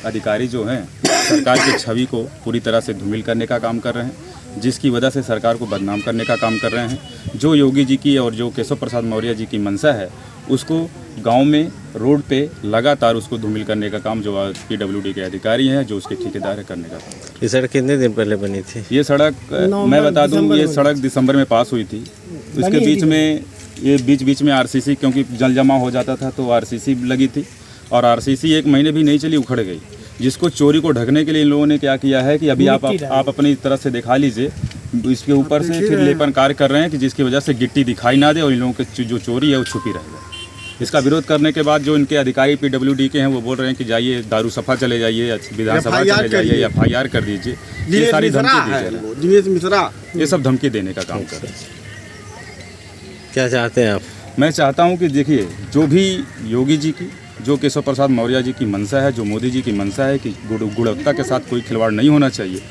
अधिकारी जो हैं, सरकार की छवि को पूरी तरह से धूमिल करने का काम कर रहे हैं, जिसकी वजह से सरकार को बदनाम करने का काम कर रहे हैं। जो योगी जी की और जो केशव प्रसाद मौर्य जी की मंशा है, उसको गांव में रोड पे लगातार उसको धूमिल करने का काम जो पीडब्ल्यूडी के अधिकारी हैं, जो उसके ठेकेदार है, करने का काम। ये सड़क कितने दिन पहले बनी थी? ये सड़क मैं बता दूं, ये सड़क दिसंबर में पास हुई थी। उसके बीच में ये बीच में आरसीसी, क्योंकि जल जमा हो जाता था तो आरसीसी लगी थी, और आरसीसी 1 महीने भी नहीं चली, उखड़ गई। जिसको चोरी को ढकने के लिए इन लोगों ने क्या किया है कि अभी आप अपनी तरफ से दिखा लीजिए, इसके ऊपर से फिर लेपन कार्य कर रहे हैं कि जिसकी वजह से गिट्टी दिखाई ना दे और इन लोगों की जो चोरी है वो छुपी रहेगा। इसका विरोध करने के बाद जो इनके अधिकारी पीडब्ल्यूडी के हैं, वो बोल रहे हैं कि जाइए दारू सफा चले जाइए, विधानसभा चले जाइए, FIR कर दीजिए। ये सारी धमकी दी जा रही है, ये सब धमकी देने का काम कर रहे हैं। क्या चाहते हैं आप? मैं चाहता हूँ कि देखिए, जो भी योगी जी की, जो केशव प्रसाद मौर्य जी की मंशा है, जो मोदी जी की मंशा है कि गुणवत्ता के साथ कोई खिलवाड़ नहीं होना चाहिए,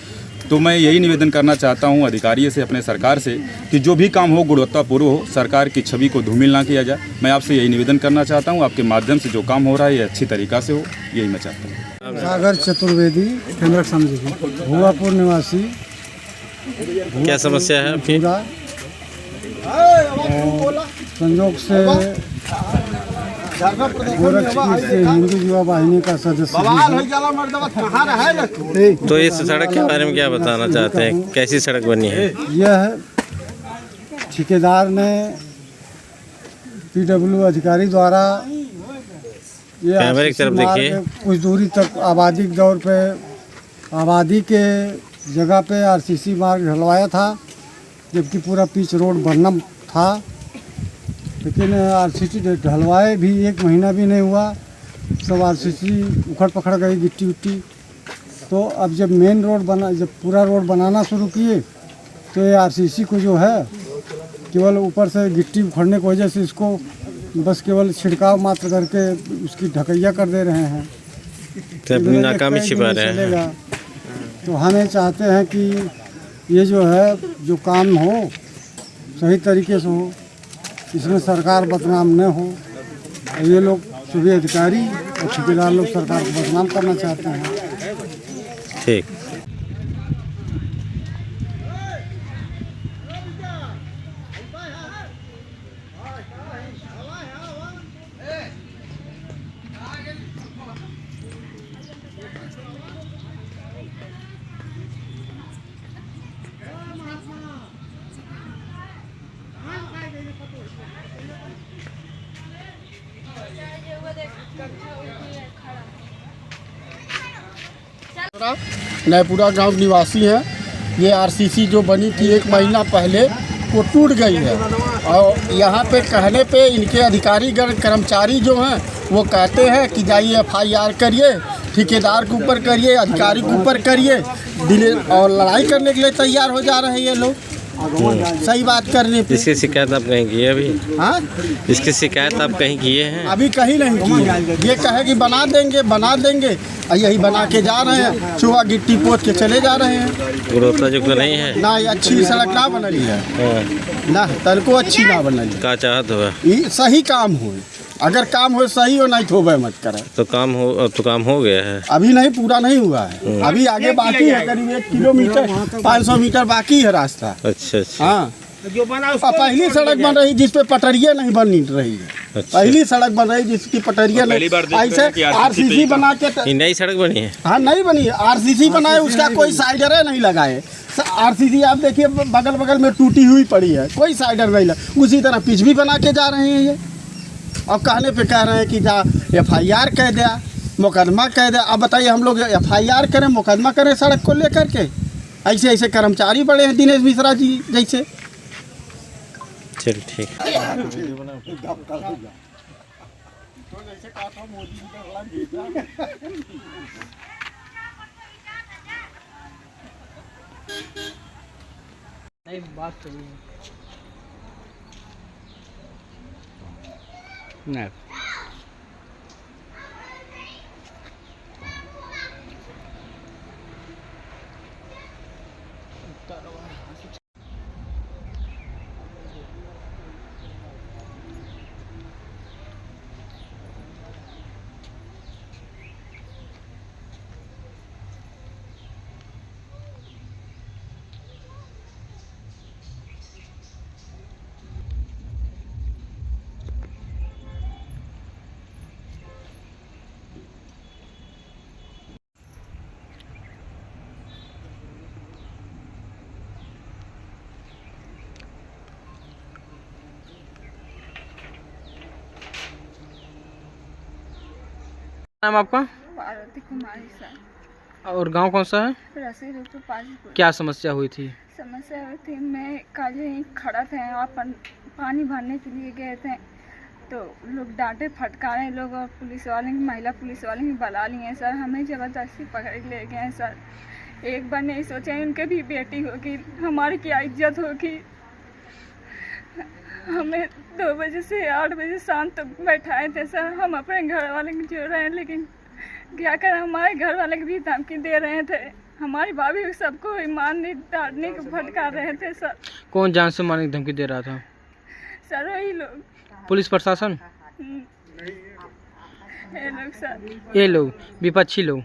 तो मैं यही निवेदन करना चाहता हूं अधिकारियों से, अपने सरकार से, कि जो भी काम हो गुणवत्तापूर्ण हो, सरकार की छवि को धूमिल ना किया जाए। मैं आपसे यही निवेदन करना चाहता हूं, आपके माध्यम से जो काम हो रहा है ये अच्छी तरीक़ा से हो, यही मैं चाहता हूँ। सागर चतुर्वेदी, केंद्रक समझी, भुआपुर निवासी। क्या समस्या है आपकी? संयोग से गोरखपुर से हिंदू युवा वाहिनी का सदस्य। तो इस सड़क के बारे में क्या बताना चाहते हैं? कैसी सड़क बनी है? यह ठेकेदार ने पीडब्ल्यू अधिकारी द्वारा ये कैमरे की तरफ देखिए, कुछ दूरी तक आबादी के दौर पे, आबादी के जगह पे आरसीसी मार्ग ढलवाया था, जबकि पूरा पिच रोड बनना था। लेकिन आरसीसी ढलवाए भी 1 महीना भी नहीं हुआ, सब आरसीसी उखड़ पखड़ गई, गिट्टी उट्टी। तो अब जब मेन रोड बना, जब पूरा रोड बनाना शुरू किए, तो ये आरसीसी को जो है केवल ऊपर से गिट्टी उखड़ने की वजह से इसको बस केवल छिड़काव मात्र करके उसकी ढकैया कर दे रहे हैं, तो अपनी नाकामी छिपा रहे हैं। तो हम ये चाहते हैं कि ये जो है, जो काम हो सही तरीके से हो, इसमें सरकार बदनाम न हो। ये लोग सभी अधिकारी और ठेकेदार लोग सरकार को बदनाम करना चाहते हैं। ठीक। नैपुरा गांव निवासी हैं। ये आरसीसी जो बनी थी 1 महीना पहले, वो टूट गई है। और यहाँ पे कहने पे इनके अधिकारीगण कर्मचारी जो हैं, वो कहते हैं कि जाइए FIR करिए, ठेकेदार के ऊपर करिए, अधिकारी के ऊपर करिए, और लड़ाई करने के लिए तैयार हो जा रहे हैं ये लोग। सही बात करने पे। इसकी शिकायत आप कहीं किए अभी? हाँ, इसकी शिकायत आप कहीं किए हैं? अभी कहीं नहीं की। ये कहे कि बना देंगे, और यही बना के जा रहे हैं, चूहा गिट्टी पोत के चले जा रहे हैं। गुणवत्ता युक्त नहीं है ना, ये अच्छी सड़क ना बनली है ना, तनको अच्छी ना बनली। का चाहत हुआ सही काम हो, अगर काम हो सही हो, नहीं तो मत करे। तो काम हो गया है? अभी नहीं, पूरा नहीं हुआ है, अभी आगे बाकी है, करीब 1 किलोमीटर 500 मीटर बाकी है रास्ता। अच्छा। हाँ, पहली सड़क बन रही जिसपे पटरिया नहीं बन रही है। अच्छा। पहली सड़क बन रही जिसकी पटरिया नहीं, ऐसे आरसीसी बना के नई सड़क बनी है। हाँ, नहीं बनी है, आरसीसी बनाए, उसका कोई साइडर नहीं लगाए। आरसीसी आप देखिए बगल में टूटी हुई पड़ी है, कोई साइडर नहीं लगा। उसी तरह पिच भी बना के जा रहे हैं ये, और कहने पे कह रहे हैं कि जा FIR कह दिया। मुकदमा कह दे। अब बताइए हम लोग FIR करें, मुकदमा करें सड़क को लेकर के? ऐसे ऐसे कर्मचारी बड़े हैं दिनेश मिश्रा जी जैसे। चल ठीक। नहीं बात सही है। नहीं नाम आपका? पार्वती कुमारी सर। और गांव कौन सा है? रसीदपुर पाजीपुर। क्या समस्या हुई थी? समस्या हुई थी, मैं कल ही खड़ा थे, अपन पानी भरने के लिए गए थे तो लोग डांटे फटकारे लोग और पुलिस वाले महिला पुलिस वाले भी बुला लिए हैं सर। हमें ज़बरदस्ती पकड़ ले गए हैं सर। एक बार नहीं सोचा उनके भी बेटी होगी, हमारी क्या इज्जत होगी। हमें 2 बजे से 8 बजे शाम तक बैठाए थे सर। हम अपने घर वाले को जो रहे हैं, लेकिन क्या करें, हमारे घर वाले को भी धमकी दे रहे थे। हमारी भाभी सबको मारने डांटने को फटकार रहे थे सर। कौन जान से मारने की धमकी दे रहा था? सर वही लोग, पुलिस प्रशासन, ये लोग सर, ये लोग विपक्षी लोग।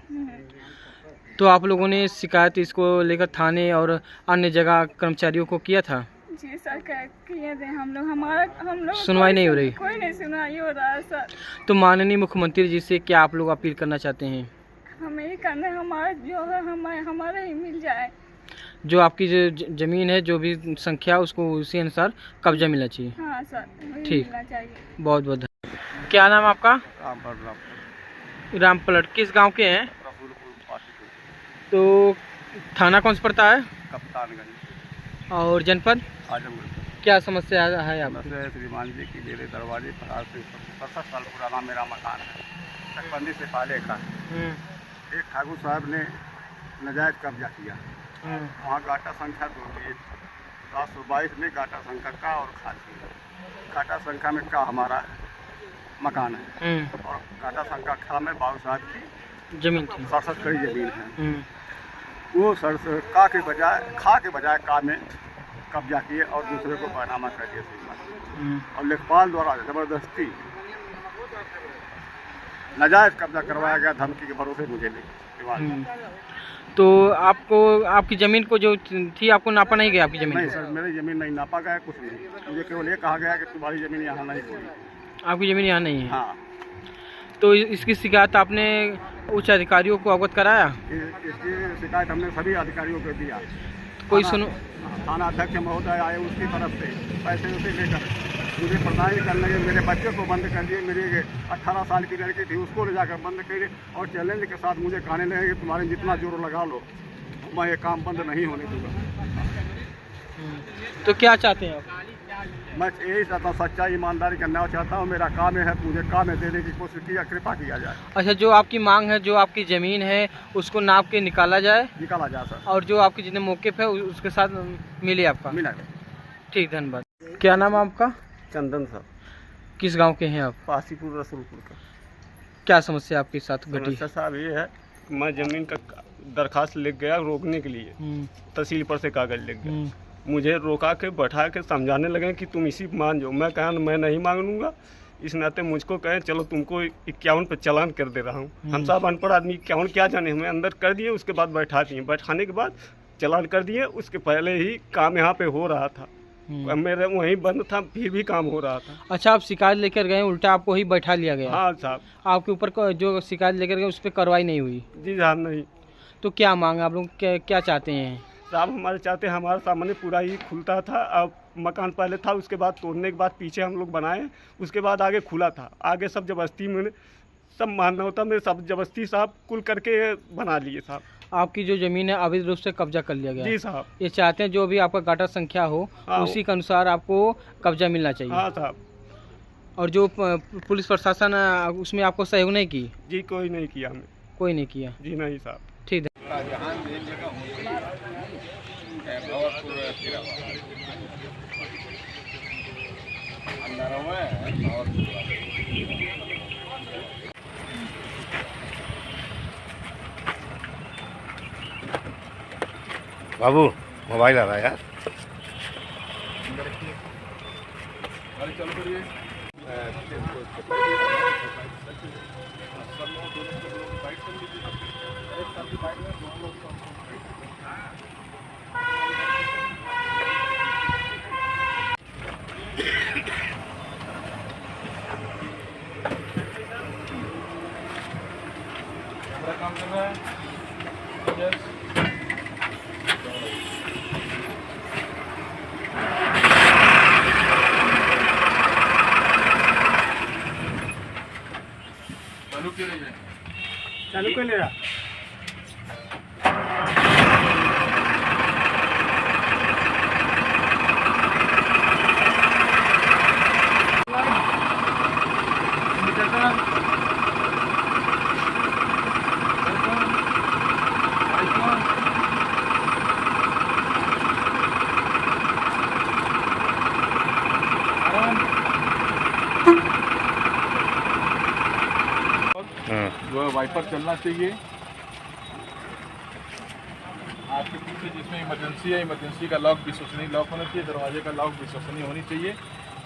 तो आप लोगों ने शिकायत इसको लेकर थाने और अन्य जगह कर्मचारियों को किया था? जी सर, किए थे हम लोग। सुनवाई नहीं हो रही? कोई नहीं सुनवाई हो रहा है सर। तो माननीय मुख्यमंत्री जी से क्या आप लोग अपील करना चाहते हैं? हमें ये करना है, हमारा जो है हमारा ही मिल जाए। जो आपकी जो जमीन है, जो भी संख्या, उसको उसी अनुसार कब्जा मिलना चाहिए। हाँ सर, ठीक, मिलना चाहिए। बहुत बहुत धन्यवाद। क्या नाम आपका? राम पलट। किस गांव के हैं? तो थाना कौन सा पड़ता है? कप्तानगंज। और जनपद? आजमगढ़। क्या समस्या है आप? श्रीमान जी की मेरे दरवाजे पर आज से 70 साल पुराना मेरा मकान है, चकबंदी से पहले का। एक ठाकुर साहब ने नाजायज कब्जा किया। वहाँ गाटा संख्या 722 में गाटा संख्या का और खाती है। गाटा संख्या में का हमारा मकान है और गाटा संख्या खा में बाबू साहब की जमीन थी, 67 कड़ी जमीन है। वो का के बजाय खा के बजाय का में कब्जा किए और दूसरे को बैनामा कर दिए और लेखपाल द्वारा जबरदस्ती नाजायज कब्जा करवाया गया, धमकी के भरोसे मुझे नहीं। तो आपको आपकी ज़मीन को जो थी आपको नापा नहीं गया? आपकी ज़मीन नहीं सर, मेरी ज़मीन नहीं नापा गया, कुछ नहीं। मुझे केवल ये कहा गया कि तुम्हारी ज़मीन यहाँ नहीं होगी। आपकी ज़मीन यहाँ नहीं है? हाँ। तो इसकी शिकायत आपने उच्च अधिकारियों को अवगत कराया? इसकी शिकायत हमने सभी अधिकारियों को दिया। कोई सुनो? थाना अध्यक्ष महोदय आए, उसकी तरफ से पैसे उसे लेकर मुझे प्रदान करने लगे। मेरे बच्चे को बंद कर दिए, मेरी 18 साल की लड़की थी उसको ले जाकर बंद करे और चैलेंज के साथ मुझे कहने लगे कि तुम्हारे जितना जोर लगा लो, मैं ये काम बंद नहीं होने दूँगा। तो क्या चाहते हैं आप? मैं यही चाहता हूँ, सच्चाई ईमानदारी का न्याय चाहता हूँ। मेरा काम है, मुझे काम है देने की कोशिश किया, कृपा किया जाए। अच्छा, जो आपकी मांग है, जो आपकी ज़मीन है, उसको नाप के निकाला जाए सर। और जो आपके जितने मौक़िफ़ है उसके साथ मिले आपका? मिला। ठीक, धन्यवाद। क्या नाम है आपका? चंदन साहब। किस गांव के हैं आप? पासीपुर रसूलपुर का। क्या समस्या आपके साथ घटी? समस्या साहब ये है, मैं ज़मीन का दरखास्त लिख गया रोकने के लिए, तहसील पर से कागज़ लिख गया। मुझे रोका के बैठा के समझाने लगे कि तुम इसी मान जाओ। मैं कहा मैं नहीं मांगूंगा। इस नाते मुझको कहें चलो तुमको 51 पे चालान कर दे रहा हूँ। हम साहब अनपढ़ आदमी 51 क्या जाने, हमें अंदर कर दिए। उसके बाद बैठा दिए, बैठाने के बाद चालान कर दिए। उसके पहले ही काम यहाँ पे हो रहा था, मेरे वहीं बंद था, फिर भी काम हो रहा था। अच्छा, आप शिकायत लेकर गए, उल्टा आपको ही बैठा लिया गया? हाँ साहब। आपके ऊपर जो शिकायत लेकर गए उस पर कार्रवाई नहीं हुई? जी साहब, नहीं। तो क्या मांग आप लोग क्या चाहते हैं? साहब हमारे चाहते हैं, हमारे सामने पूरा ही खुलता था। अब मकान पहले था, उसके बाद तोड़ने के बाद पीछे हम लोग बनाए, उसके बाद आगे खुला था। आगे सब जबरदस्ती में सब मानवता में सब जबरदस्ती साहब कुल करके बना लिए साहब। आपकी जो ज़मीन है अवैध रूप से कब्जा कर लिया गया जी साहब। ये चाहते हैं जो भी आपका गाटर संख्या हो उसी के अनुसार आपको कब्जा मिलना चाहिए। हाँ साहब। और जो पुलिस प्रशासन उसमें आपको सहयोग नहीं की? जी कोई नहीं किया हमें। कोई नहीं किया? जी नहीं साहब। ठीक है। बाबू मोबाइल आ रहा है यार। काम कर रहा है। चालू क्यों नहीं है? चालू क्यों ले रहा? जो है वाइपर चलना चाहिए। आपके पीछे जिसमें इमरजेंसी है, इमरजेंसी का लॉक विश्वसनीय लॉक होना चाहिए, दरवाजे का लॉक विश्वसनीय होनी चाहिए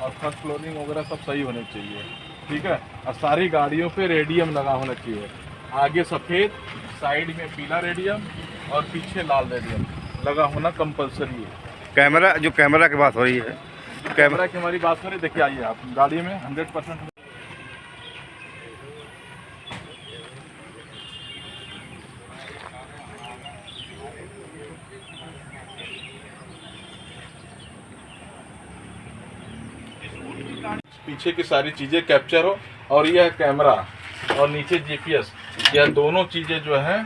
और फर्स्ट फ्लोरिंग वगैरह सब सही होने चाहिए। ठीक है। और सारी गाड़ियों पे रेडियम लगा होना चाहिए। आगे सफ़ेद, साइड में पीला रेडियम और पीछे लाल रेडियम लगा होना कंपलसरी है। कैमरा, जो कैमरा की बात हो रही है, कैमरा की हमारी बात हो रही है, देखिए आइए आप गाड़ी में 100% पीछे की सारी चीज़ें कैप्चर हो और यह कैमरा और नीचे जीपीएस, यह दोनों चीज़ें जो है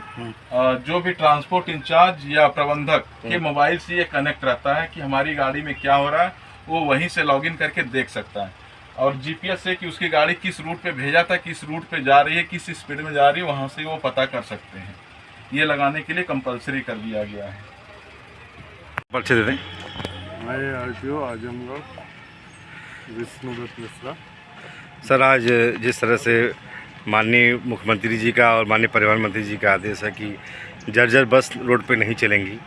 जो भी ट्रांसपोर्ट इंचार्ज या प्रबंधक के मोबाइल से ये कनेक्ट रहता है कि हमारी गाड़ी में क्या हो रहा है, वो वहीं से लॉगिन करके देख सकता है। और जीपीएस से कि उसकी गाड़ी किस रूट पे भेजा था, किस रूट पे जा रही है, किस स्पीड में जा रही है, वहाँ से वो पता कर सकते हैं। ये लगाने के लिए कंपलसरी कर दिया गया है। परिचय दे दें। मैं आरटीओ आजमगढ़ विष्णुदत्त मिश्रा। सर, आज जिस तरह से माननीय मुख्यमंत्री जी का और माननीय परिवहन मंत्री जी का आदेश है कि जर्जर बस रोड पे नहीं चलेंगी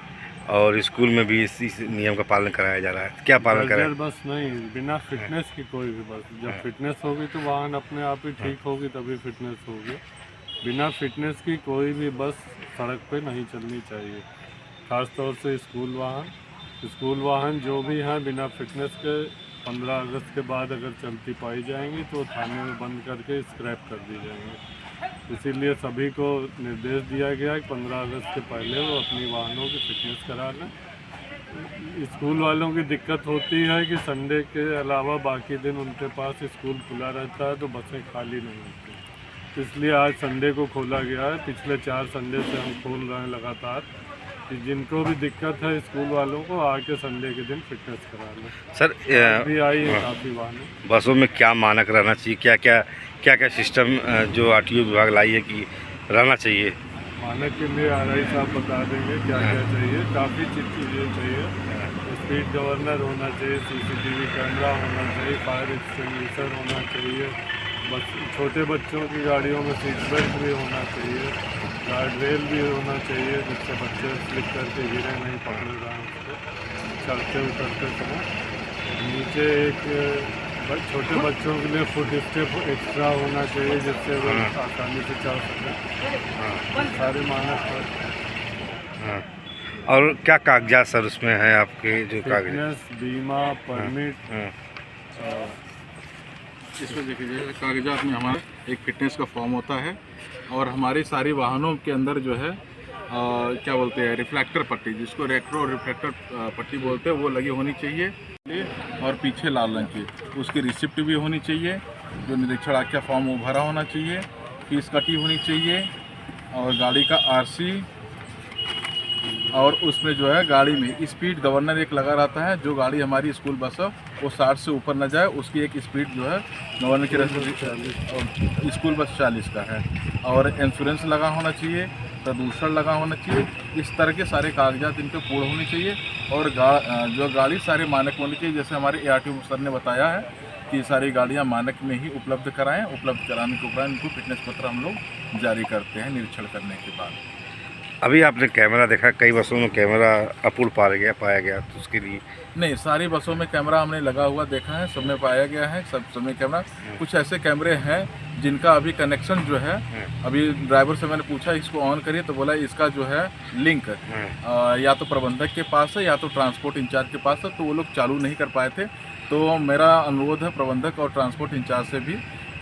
और स्कूल में भी इसी नियम का पालन कराया जा रहा है, क्या पालन कराया? जर्जर बस नहीं, बिना फिटनेस की कोई भी बस। जब फिटनेस होगी तो वाहन अपने आप ही ठीक होगी, तभी फिटनेस होगी। बिना फिटनेस की कोई भी बस सड़क पे नहीं चलनी चाहिए। खास तौर से स्कूल वाहन जो भी हैं बिना फिटनेस के 15 अगस्त के बाद अगर चलती पाई जाएंगी तो थाने में बंद करके स्क्रैप कर दी जाएंगी। इसीलिए सभी को निर्देश दिया गया है कि 15 अगस्त के पहले वो अपनी वाहनों की फिटनेस करा लें। स्कूल वालों की दिक्कत होती है कि संडे के अलावा बाकी दिन उनके पास स्कूल खुला रहता है तो बसें खाली नहीं होती, इसलिए आज संडे को खोला गया है। पिछले 4 संडे से हम खोल रहे हैं लगातार कि जिनको भी दिक्कत है स्कूल वालों को आके संडे के दिन फिटनेस करा लें। सर, भी आई है काफ़ी वाहन। बसों में क्या मानक रहना चाहिए, क्या क्या सिस्टम जो आरटीओ विभाग लाई है कि रहना चाहिए? मानक के लिए आरआई साहब बता देंगे क्या क्या चाहिए। काफ़ी चीज़ें चाहिए। स्पीड गवर्नर होना चाहिए, सीसीटीवी कैमरा होना चाहिए, फायर एक्सटिंग्विशर होना चाहिए, बस छोटे बच्चों की गाड़ियों में सीट बेल्ट भी होना चाहिए, गार्ड रेल भी होना चाहिए जिससे बच्चे स्लिप करके गिरे नहीं, पकड़े जाएँ उससे चढ़ते उतरते समय। नीचे एक छोटे बच्चों के लिए फुट स्टेप एक्स्ट्रा होना चाहिए जिससे वो आसानी से चढ़ सकें। सारे मानक पर। और क्या कागजात सर उसमें है आपके? जो कागजात, बीमा, परमिट, इसमें देखिए कागजात में हमारा एक फिटनेस का फॉर्म होता है और हमारी सारी वाहनों के अंदर जो है क्या बोलते हैं रिफ्लेक्टर पट्टी, जिसको रेट्रो रिफ्लेक्टर पट्टी बोलते हैं, वो लगी होनी चाहिए। और पीछे लाल रंग की उसकी रिसिप्ट भी होनी चाहिए। जो निरीक्षण आख्या फॉर्म वो भरा होना चाहिए फीस कटी होनी चाहिए और गाड़ी का आरसी, और उसमें जो है गाड़ी में स्पीड गवर्नर एक लगा रहता है। जो गाड़ी हमारी स्कूल बस है वो 60 से ऊपर न जाए, उसकी एक स्पीड जो है गवर्नर की रेस्पॉन्सिबिलिटी। स्कूल बस 40 का है और इंश्योरेंस लगा होना चाहिए, प्रदूषण लगा होना चाहिए। इस तरह के सारे कागजात इनके पूर्ण होने चाहिए और जो गाड़ी सारे मानक होने चाहिए। जैसे हमारे ARTO सर ने बताया है कि सारी गाड़ियाँ मानक में ही उपलब्ध कराएँ। उपलब्ध कराने के उपरांत इनको फिटनेस पत्र हम लोग जारी करते हैं निरीक्षण करने के बाद। अभी आपने कैमरा देखा, कई बसों में कैमरा अपूर्ण पाया गया, तो उसके लिए नहीं, सारी बसों में कैमरा हमने लगा हुआ देखा है, सब में पाया गया है, सब में कैमरा। कुछ ऐसे कैमरे हैं जिनका अभी कनेक्शन जो है, अभी ड्राइवर से मैंने पूछा इसको ऑन करिए तो बोला इसका जो है लिंक या तो प्रबंधक के पास है या तो ट्रांसपोर्ट इंचार्ज के पास है, तो वो लोग चालू नहीं कर पाए थे। तो मेरा अनुरोध है प्रबंधक और ट्रांसपोर्ट इंचार्ज से भी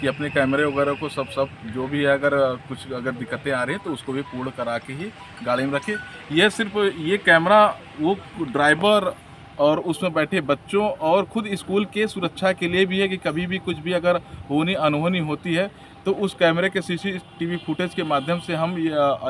कि अपने कैमरे वगैरह को सब जो भी है, अगर दिक्कतें आ रही हैं तो उसको भी पूर्ण करा के ही गाड़ी में रखें। यह सिर्फ ये कैमरा वो ड्राइवर और उसमें बैठे बच्चों और खुद स्कूल के सुरक्षा के लिए भी है कि कभी भी कुछ भी अगर होनी अनहोनी होती है तो उस कैमरे के CCTV फुटेज के माध्यम से हम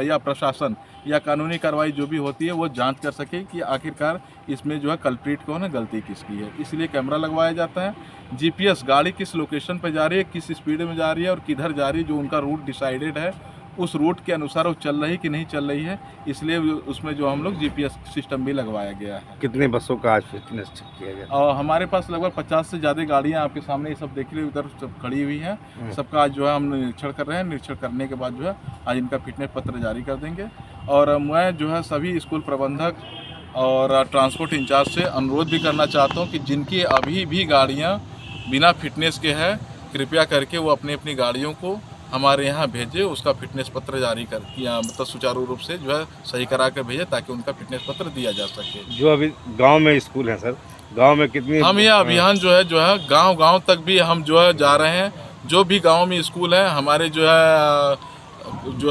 या प्रशासन या कानूनी कार्रवाई जो भी होती है वो जांच कर सके कि आखिरकार इसमें जो है कल्प्रिट कौन है, गलती किसकी है। इसलिए कैमरा लगवाया जाता है। GPS गाड़ी किस लोकेशन पर जा रही है, किस स्पीड में जा रही है और किधर जा रही है, जो उनका रूट डिसाइडेड है उस रूट के अनुसार वो चल रही कि नहीं चल रही है, इसलिए उसमें जो हम लोग GPS सिस्टम भी लगवाया गया है। कितने बसों का आज फिटनेस चेक किया गया? और हमारे पास लगभग 50 से ज़्यादा गाड़ियाँ आपके सामने ये सब देख लीजिए, उधर सब खड़ी हुई हैं। सबका आज जो है हम निरीक्षण कर रहे हैं। निरीक्षण करने के बाद जो है आज इनका फिटनेस पत्र जारी कर देंगे। और मैं जो है सभी स्कूल प्रबंधक और ट्रांसपोर्ट इंचार्ज से अनुरोध भी करना चाहता हूँ कि जिनकी अभी भी गाड़ियाँ बिना फिटनेस के हैं, कृपया करके वो अपनी अपनी गाड़ियों को हमारे यहाँ भेजे, उसका फिटनेस पत्र जारी कर किया, मतलब सुचारू रूप से जो है सही करा कर भेजे ताकि उनका फिटनेस पत्र दिया जा सके। जो अभी गांव में स्कूल है सर, गांव में कितनी हम यह अभियान जो है गांव तक भी हम जो है जा रहे हैं। जो भी गांव में स्कूल है हमारे जो है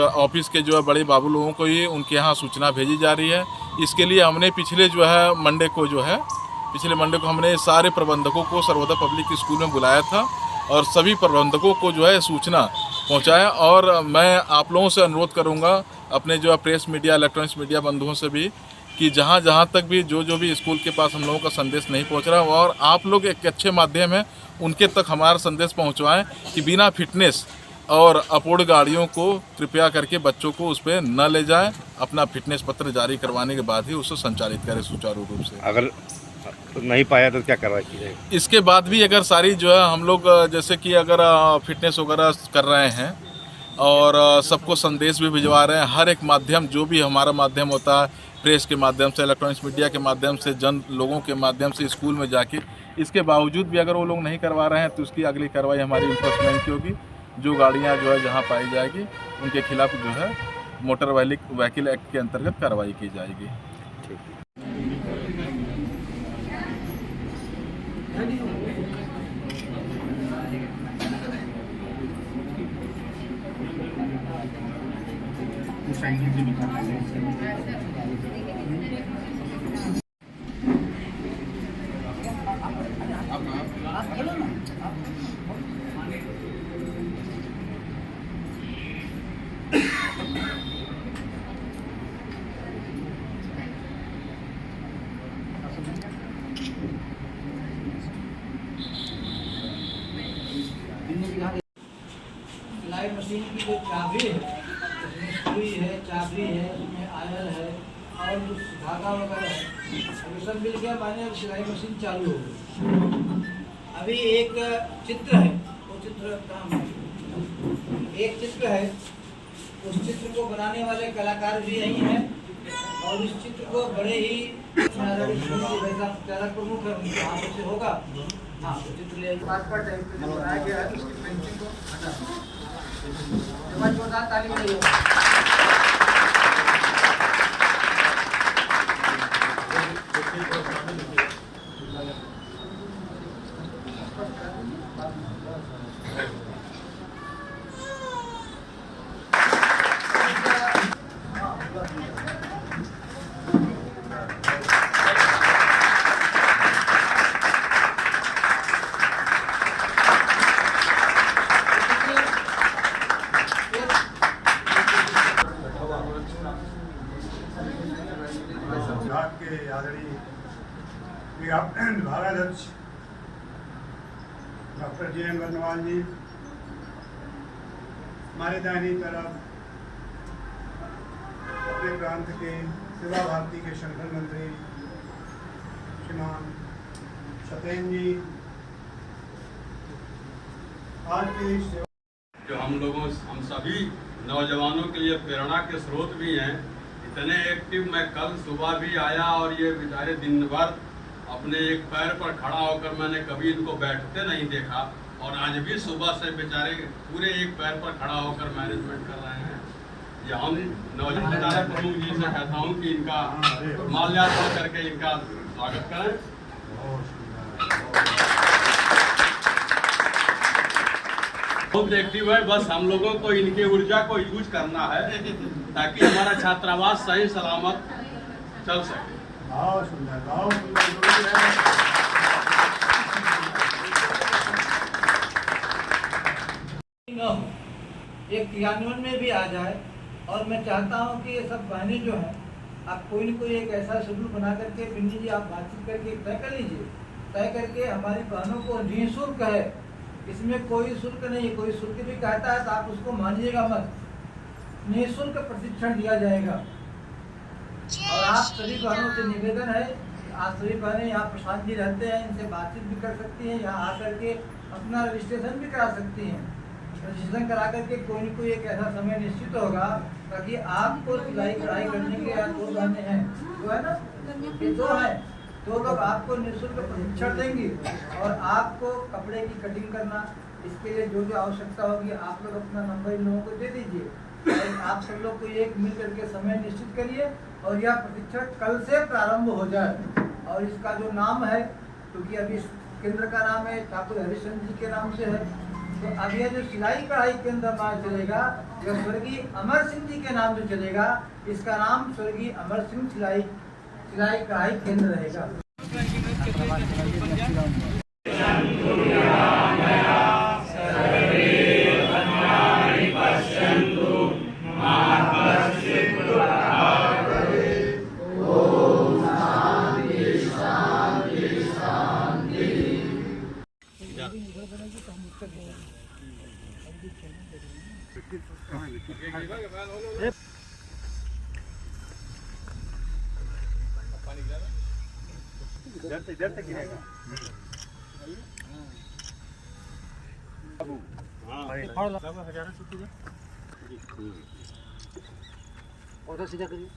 ऑफिस के जो है बड़े बाबू लोगों को ही उनके यहाँ सूचना भेजी जा रही है। इसके लिए हमने पिछले मंडे को हमने सारे प्रबंधकों को सर्वोदय पब्लिक स्कूल में बुलाया था और सभी प्रबंधकों को जो है सूचना पहुंचाया। और मैं आप लोगों से अनुरोध करूंगा अपने जो है प्रेस मीडिया, इलेक्ट्रॉनिक्स मीडिया बंधुओं से भी कि जहां तक भी जो भी स्कूल के पास हम लोगों का संदेश नहीं पहुंच रहा और आप लोग एक अच्छे माध्यम है उनके तक हमारा संदेश पहुंचवाएं कि बिना फिटनेस और अपूर्ण गाड़ियों को कृपया करके बच्चों को उस पर न ले जाएं। अपना फिटनेस पत्र जारी करवाने के बाद ही उसे संचालित करें सुचारू रूप से। अगर नहीं पाया तो क्या कार्रवाई की जाएगी? इसके बाद भी अगर सारी जो है हम लोग जैसे कि अगर फिटनेस वगैरह कर रहे हैं और सबको संदेश भी भिजवा रहे हैं, हर एक माध्यम जो भी हमारा माध्यम होता है, प्रेस के माध्यम से, इलेक्ट्रॉनिक्स मीडिया के माध्यम से, लोगों के माध्यम से स्कूल में जाके, इसके बावजूद भी अगर वो लोग नहीं करवा रहे हैं तो उसकी अगली कार्रवाई हमारी इन्फोर्समेंट की होगी। जो गाड़ियाँ जो है जहाँ पाई जाएगी उनके खिलाफ जो है मोटर व्हीकल एक्ट के अंतर्गत कार्रवाई की जाएगी। सिलाई मशीन की जो चाबी है, उसमें सुई है, चाबी है, उसमें आयल है और कुछ धागा वगैरह है। अभी सब मिल गया, माने अब सिलाई मशीन चालू हो गई। अभी एक चित्र है, वो चित्र काम है, एक चित्र है, उस चित्र को बनाने वाले कलाकार भी यही हैं और इस चित्र को बड़े ही प्रमुख हाथों से होगा। हाँ, तो चित्र ले टाइप का बनाया गया है, उसकी पेंटिंग को हटा जोरदार ताली बजाइए। विभाग के आदरणीय विभागाध्यक्ष डॉक्टर JM वर्णवाल जी, हमारे दाहिनी तरफ अपने प्रांत के सेवा भारती के संगठन मंत्री श्रीमान सत्येंद्र जी, आज की जो हम सभी नौजवानों के लिए प्रेरणा के स्रोत भी हैं, इतने एक्टिव। मैं कल सुबह भी आया और ये बेचारे दिन भर अपने एक पैर पर खड़ा होकर, मैंने कभी इनको बैठते नहीं देखा, और आज भी सुबह से बेचारे पूरे एक पैर पर खड़ा होकर मैनेजमेंट कर रहे हैं। ये हम नौजवान प्रमुख जी से कहता हूँ कि इनका माल्यार्पण करके इनका स्वागत करें। बहुत एक्टिव है, बस हम लोगों को इनके ऊर्जा को यूज करना है ताकि हमारा छात्रावास सही सलामत चल सके। बहुत सुंदर, बहुत सुंदर। एक क्रियान्वयन में भी आ जाए, और मैं चाहता हूं कि ये सब बहनें जो हैं, आप कोई न कोई एक ऐसा शेड्यूल बना करके पिंडी जी आप बातचीत करके तय कर लीजिए, तय करके हमारी बहनों को निःशुल्क है, इसमें कोई शुल्क नहीं, कोई शुल्क भी कहता है तो आप उसको मानिएगा मत, निःशुल्क प्रशिक्षण दिया जाएगा। और आप सभी बहनों से निवेदन है, आप सभी बहनें यहाँ प्रशांत जी रहते हैं, इनसे बातचीत भी कर सकती हैं, यहाँ आकर के अपना रजिस्ट्रेशन भी करा सकती हैं। रजिस्ट्रेशन करा करके कोई न कोई एक ऐसा समय निश्चित होगा ताकि आपको सिलाई कढ़ाई करने के या 2 बहनें हैं, जो है ना, ये 2 हैं, 2 लोग आपको निःशुल्क प्रशिक्षण देंगे, और आपको कपड़े की कटिंग करना, इसके लिए जो जो आवश्यकता होगी आप लोग अपना नंबर इन लोगों को दे दीजिए, और आप सब लोग को एक मिल करके समय निश्चित करिए, और यह प्रशिक्षण कल से प्रारंभ हो जाए। और इसका जो नाम है, क्योंकि अभी केंद्र का नाम है ठाकुर हरिश्चंद्र जी के नाम से है, तो अब यह जो सिलाई कढ़ाई केंद्र मान चलेगा, यह स्वर्गीय अमर सिंह जी के नाम से चलेगा, इसका नाम स्वर्गीय अमर सिंह सिलाई कढ़ाई केंद्र रहेगा। इधर से गिरेगा। और सीधा करिए।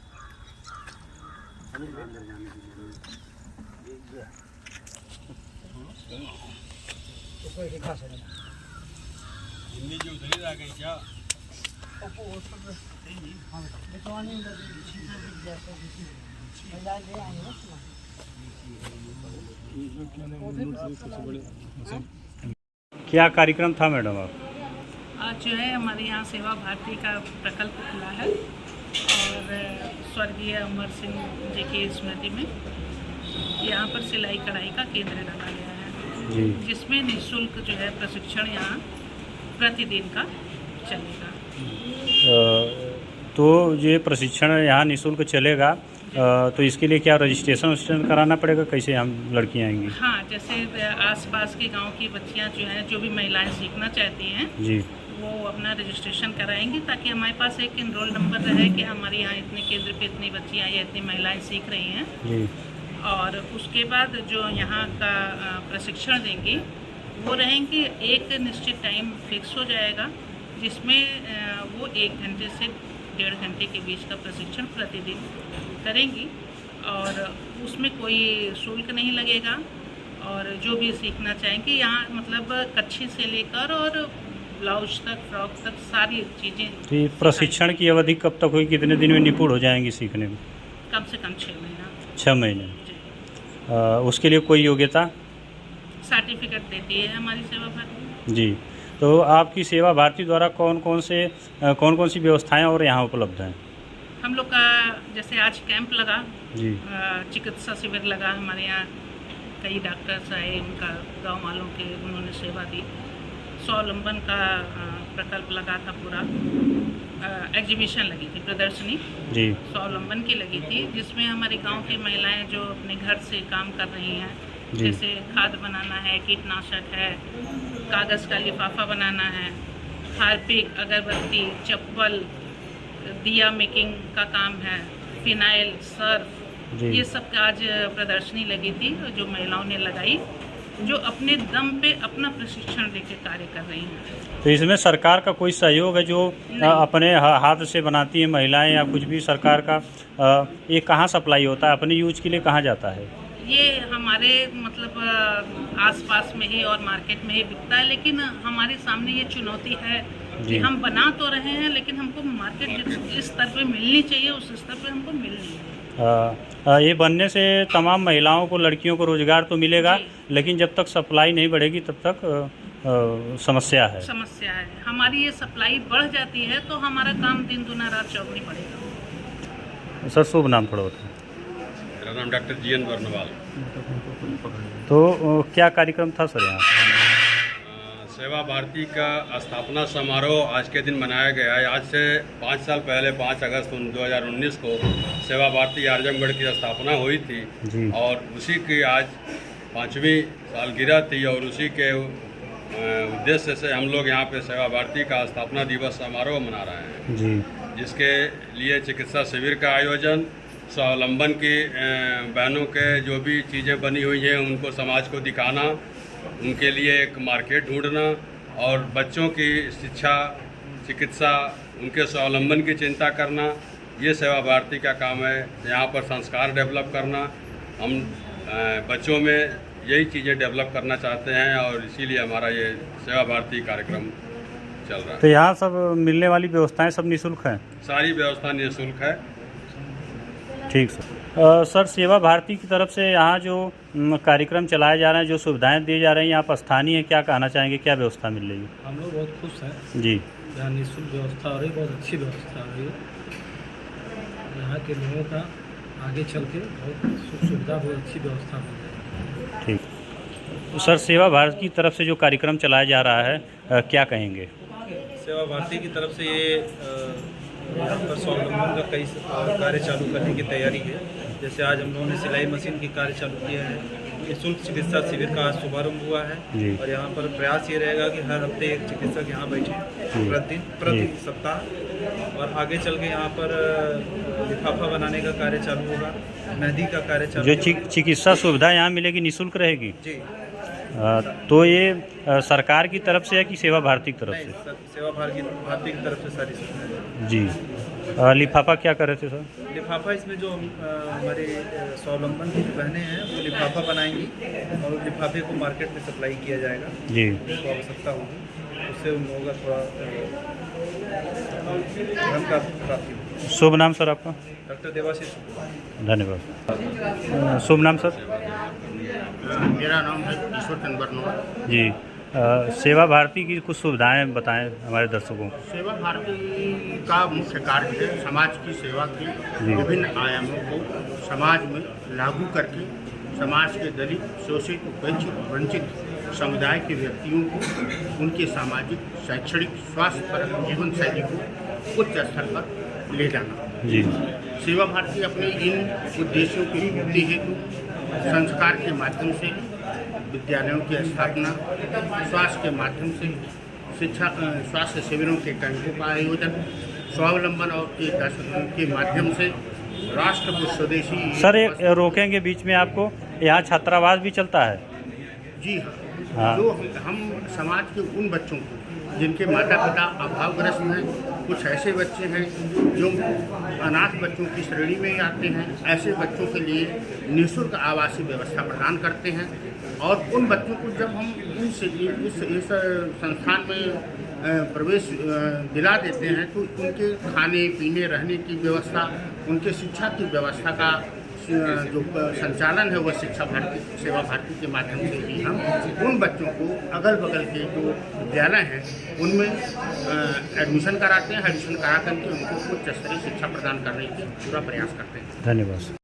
हिंदी जो उधर आ गई क्या? क्या कार्यक्रम था मैडम आप? आज जो है हमारे यहाँ सेवा भारती का प्रकल्प खुला है, और स्वर्गीय अमर सिंह जी की स्मृति में यहाँ पर सिलाई कढ़ाई का केंद्र रखा गया है, जिसमें निःशुल्क जो है प्रशिक्षण यहाँ प्रतिदिन का चलेगा। तो ये प्रशिक्षण यहाँ निःशुल्क चलेगा, तो इसके लिए क्या रजिस्ट्रेशन कराना पड़ेगा? कैसे हम लड़कियाँ आएंगी? हाँ, जैसे आसपास के गांव की बच्चियाँ जो हैं, जो भी महिलाएं सीखना चाहती हैं जी, वो अपना रजिस्ट्रेशन कराएंगी, ताकि हमारे पास एक इनरोल नंबर रहे कि हमारे यहाँ इतने केंद्र पे इतनी बच्चियाँ या इतनी महिलाएं सीख रही हैं जी। और उसके बाद जो यहाँ का प्रशिक्षण देंगी वो रहेंगी, एक निश्चित टाइम फिक्स हो जाएगा, जिसमें वो 1 घंटे से 1.5 घंटे के बीच का प्रशिक्षण प्रतिदिन करेंगी, और उसमें कोई शुल्क नहीं लगेगा। और जो भी सीखना चाहेंगे यहाँ, मतलब कच्छी से लेकर और ब्लाउज तक, फ्रॉक तक, सारी चीज़ें। तो ये प्रशिक्षण की अवधि कब तक हुई? कितने दिन में निपुण हो जाएंगी सीखने में? कम से कम 6 महीना। 6 महीने। उसके लिए कोई योग्यता? सर्टिफिकेट देती है हमारी सेवा भारती जी। तो आपकी सेवा भारती द्वारा कौन कौन सी व्यवस्थाएं और यहाँ उपलब्ध हैं? हम लोग का जैसे आज कैंप लगा जी, चिकित्सा शिविर लगा हमारे यहाँ, कई डॉक्टर्स आए, उनका गांव वालों के उन्होंने सेवा दी। स्वावलंबन का प्रकल्प लगा था पूरा, एग्जीबिशन लगी थी, प्रदर्शनी जी स्वावलंबन की लगी थी, जिसमें हमारे गांव की महिलाएं जो अपने घर से काम कर रही हैं, जी। जैसे खाद बनाना है, कीटनाशक है, कागज़ का लिफाफा बनाना है, हार्पिक, अगरबत्ती, चप्पल, दिया मेकिंग का काम है, फिनाइल, सर्फ, जी। ये सब आज प्रदर्शनी लगी थी जो महिलाओं ने लगाई, जो अपने दम पे अपना प्रशिक्षण देके कार्य कर रही हैं। तो इसमें सरकार का कोई सहयोग है जो अपने हाथ से बनाती हैं महिलाएं, या कुछ भी सरकार का ये कहाँ सप्लाई होता है, अपने यूज के लिए कहाँ जाता है? ये हमारे मतलब आसपास में ही और मार्केट में ही बिकता है, लेकिन हमारे सामने ये चुनौती है कि हम बना तो रहे हैं, लेकिन हमको मार्केट जिस स्तर पे मिलनी चाहिए उस स्तर पे हमको मिल नहीं है। ये बनने से तमाम महिलाओं को, लड़कियों को रोजगार तो मिलेगा, लेकिन जब तक सप्लाई नहीं बढ़ेगी तब तक समस्या है। समस्या है। हमारी ये सप्लाई बढ़ जाती है तो हमारा काम दिन दुना रात चौगनी पड़ेगा। सर शुभ नाम थोड़ा बताएं। मेरा नाम डॉक्टर GN बर्नवाल। तो क्या कार्यक्रम था सर यहाँ? सेवा भारती का स्थापना समारोह आज के दिन मनाया गया है। आज से 5 साल पहले 5 अगस्त 2019 को सेवा भारती आजमगढ़ की स्थापना हुई थी जी। और उसी की आज 5वीं सालगिरह थी और उसी के उद्देश्य से हम लोग यहाँ पे सेवा भारती का स्थापना दिवस समारोह मना रहे हैं जी। जिसके लिए चिकित्सा शिविर का आयोजन, स्वावलंबन की बहनों के जो भी चीज़ें बनी हुई हैं उनको समाज को दिखाना, उनके लिए एक मार्केट ढूंढना और बच्चों की शिक्षा, चिकित्सा, उनके स्वावलंबन की चिंता करना, ये सेवा भारती का काम है। यहाँ पर संस्कार डेवलप करना, हम बच्चों में यही चीज़ें डेवलप करना चाहते हैं और इसीलिए हमारा ये सेवा भारती कार्यक्रम चल रहा है। तो यहाँ सब मिलने वाली व्यवस्थाएं सब निःशुल्क हैं? सारी व्यवस्था निःशुल्क है। ठीक सर। सर सेवा भारती की तरफ से यहाँ जो कार्यक्रम चलाए जा रहे हैं, जो सुविधाएं दी जा रही हैं, आप स्थानीय हैं, क्या कहना चाहेंगे, क्या व्यवस्था मिल रही है? हम लोग बहुत खुश हैं जी। यहाँ निःशुल्क व्यवस्था हो रही है, बहुत अच्छी व्यवस्था हो रही है। यहाँ के लोगों का आगे चल के बहुत सुख सुविधा, बहुत अच्छी व्यवस्था हो रही है। ठीक। सर सेवा भारती की तरफ से जो कार्यक्रम चलाया जा रहा है, क्या कहेंगे? सेवा भारती की तरफ से ये यहाँ पर स्वावलंबन का कई कार्य चालू करने की तैयारी है। जैसे आज हम लोगों ने सिलाई मशीन की कार्य चालू किया है, निःशुल्क चिकित्सा शिविर का आज शुभारंभ हुआ है और यहाँ पर प्रयास ये रहेगा कि हर हफ्ते एक चिकित्सक यहाँ बैठे प्रति सप्ताह, और आगे चल के यहाँ पर लिफाफा बनाने का कार्य चालू होगा, मेहंदी का कार्य चालू जो चिकित्सा सुविधा यहाँ मिलेगी निःशुल्क रहेगी जी। तो ये सरकार की तरफ से है कि सेवा भारती की तरफ से? सेवा भारती की तरफ से सारी सुविधा जी। लिफाफा क्या कर रहे थे सर? लिफाफा इसमें जो हमारे स्वावलंबन की जो बहनें हैं वो लिफाफा बनाएंगी और लिफाफे को मार्केट में सप्लाई किया जाएगा जी। जिसको आवश्यकता होगी उससे उन लोगों का थोड़ा धन का प्राप्ति होगी। शुभ नाम सर आपका? डॉक्टर देवाशीष। धन्यवाद। शुभ नाम सर? मेरा नाम है ईश्वर चंद्र बर्नवाल जी। सेवा भारती की कुछ सुविधाएं बताएं हमारे दर्शकों को। सेवा भारती का मुख्य कार्य है समाज की सेवा की विभिन्न आयामों को समाज में लागू करके समाज के दलित, शोषित, उपेक्षित, वंचित समुदाय के व्यक्तियों को उनके सामाजिक, शैक्षणिक, स्वास्थ्य पर जीवन शैली को उच्च स्तर पर ले जाना जी। सेवा भारती अपने इन उद्देश्यों की पूर्ति हेतु संस्कार के माध्यम से विद्यालयों की स्थापना, स्वास्थ्य के माध्यम से शिक्षा, स्वास्थ्य शिविरों के कैंपों का आयोजन, स्वावलंबन और के माध्यम से राष्ट्र को स्वदेशी। सर ये रोकेंगे बीच में आपको, यहाँ छात्रावास भी चलता है? जी हाँ। जो हम समाज के उन बच्चों को जिनके माता पिता अभावग्रस्त हैं, कुछ ऐसे बच्चे हैं जो अनाथ बच्चों की श्रेणी में आते हैं, ऐसे बच्चों के लिए निःशुल्क आवासीय व्यवस्था प्रदान करते हैं और उन बच्चों को जब हम इस संस्थान में प्रवेश दिला देते हैं तो उनके खाने पीने, रहने की व्यवस्था, उनके शिक्षा की व्यवस्था का जो संचालन है वह शिक्षा भारती, सेवा भारती के माध्यम से ही हम उन बच्चों को अगल बगल के जो विद्यालय हैं उनमें एडमिशन कराते हैं। एडमिशन करा करके उनको उच्च स्तरीय शिक्षा प्रदान करने की पूरा प्रयास करते हैं। धन्यवाद।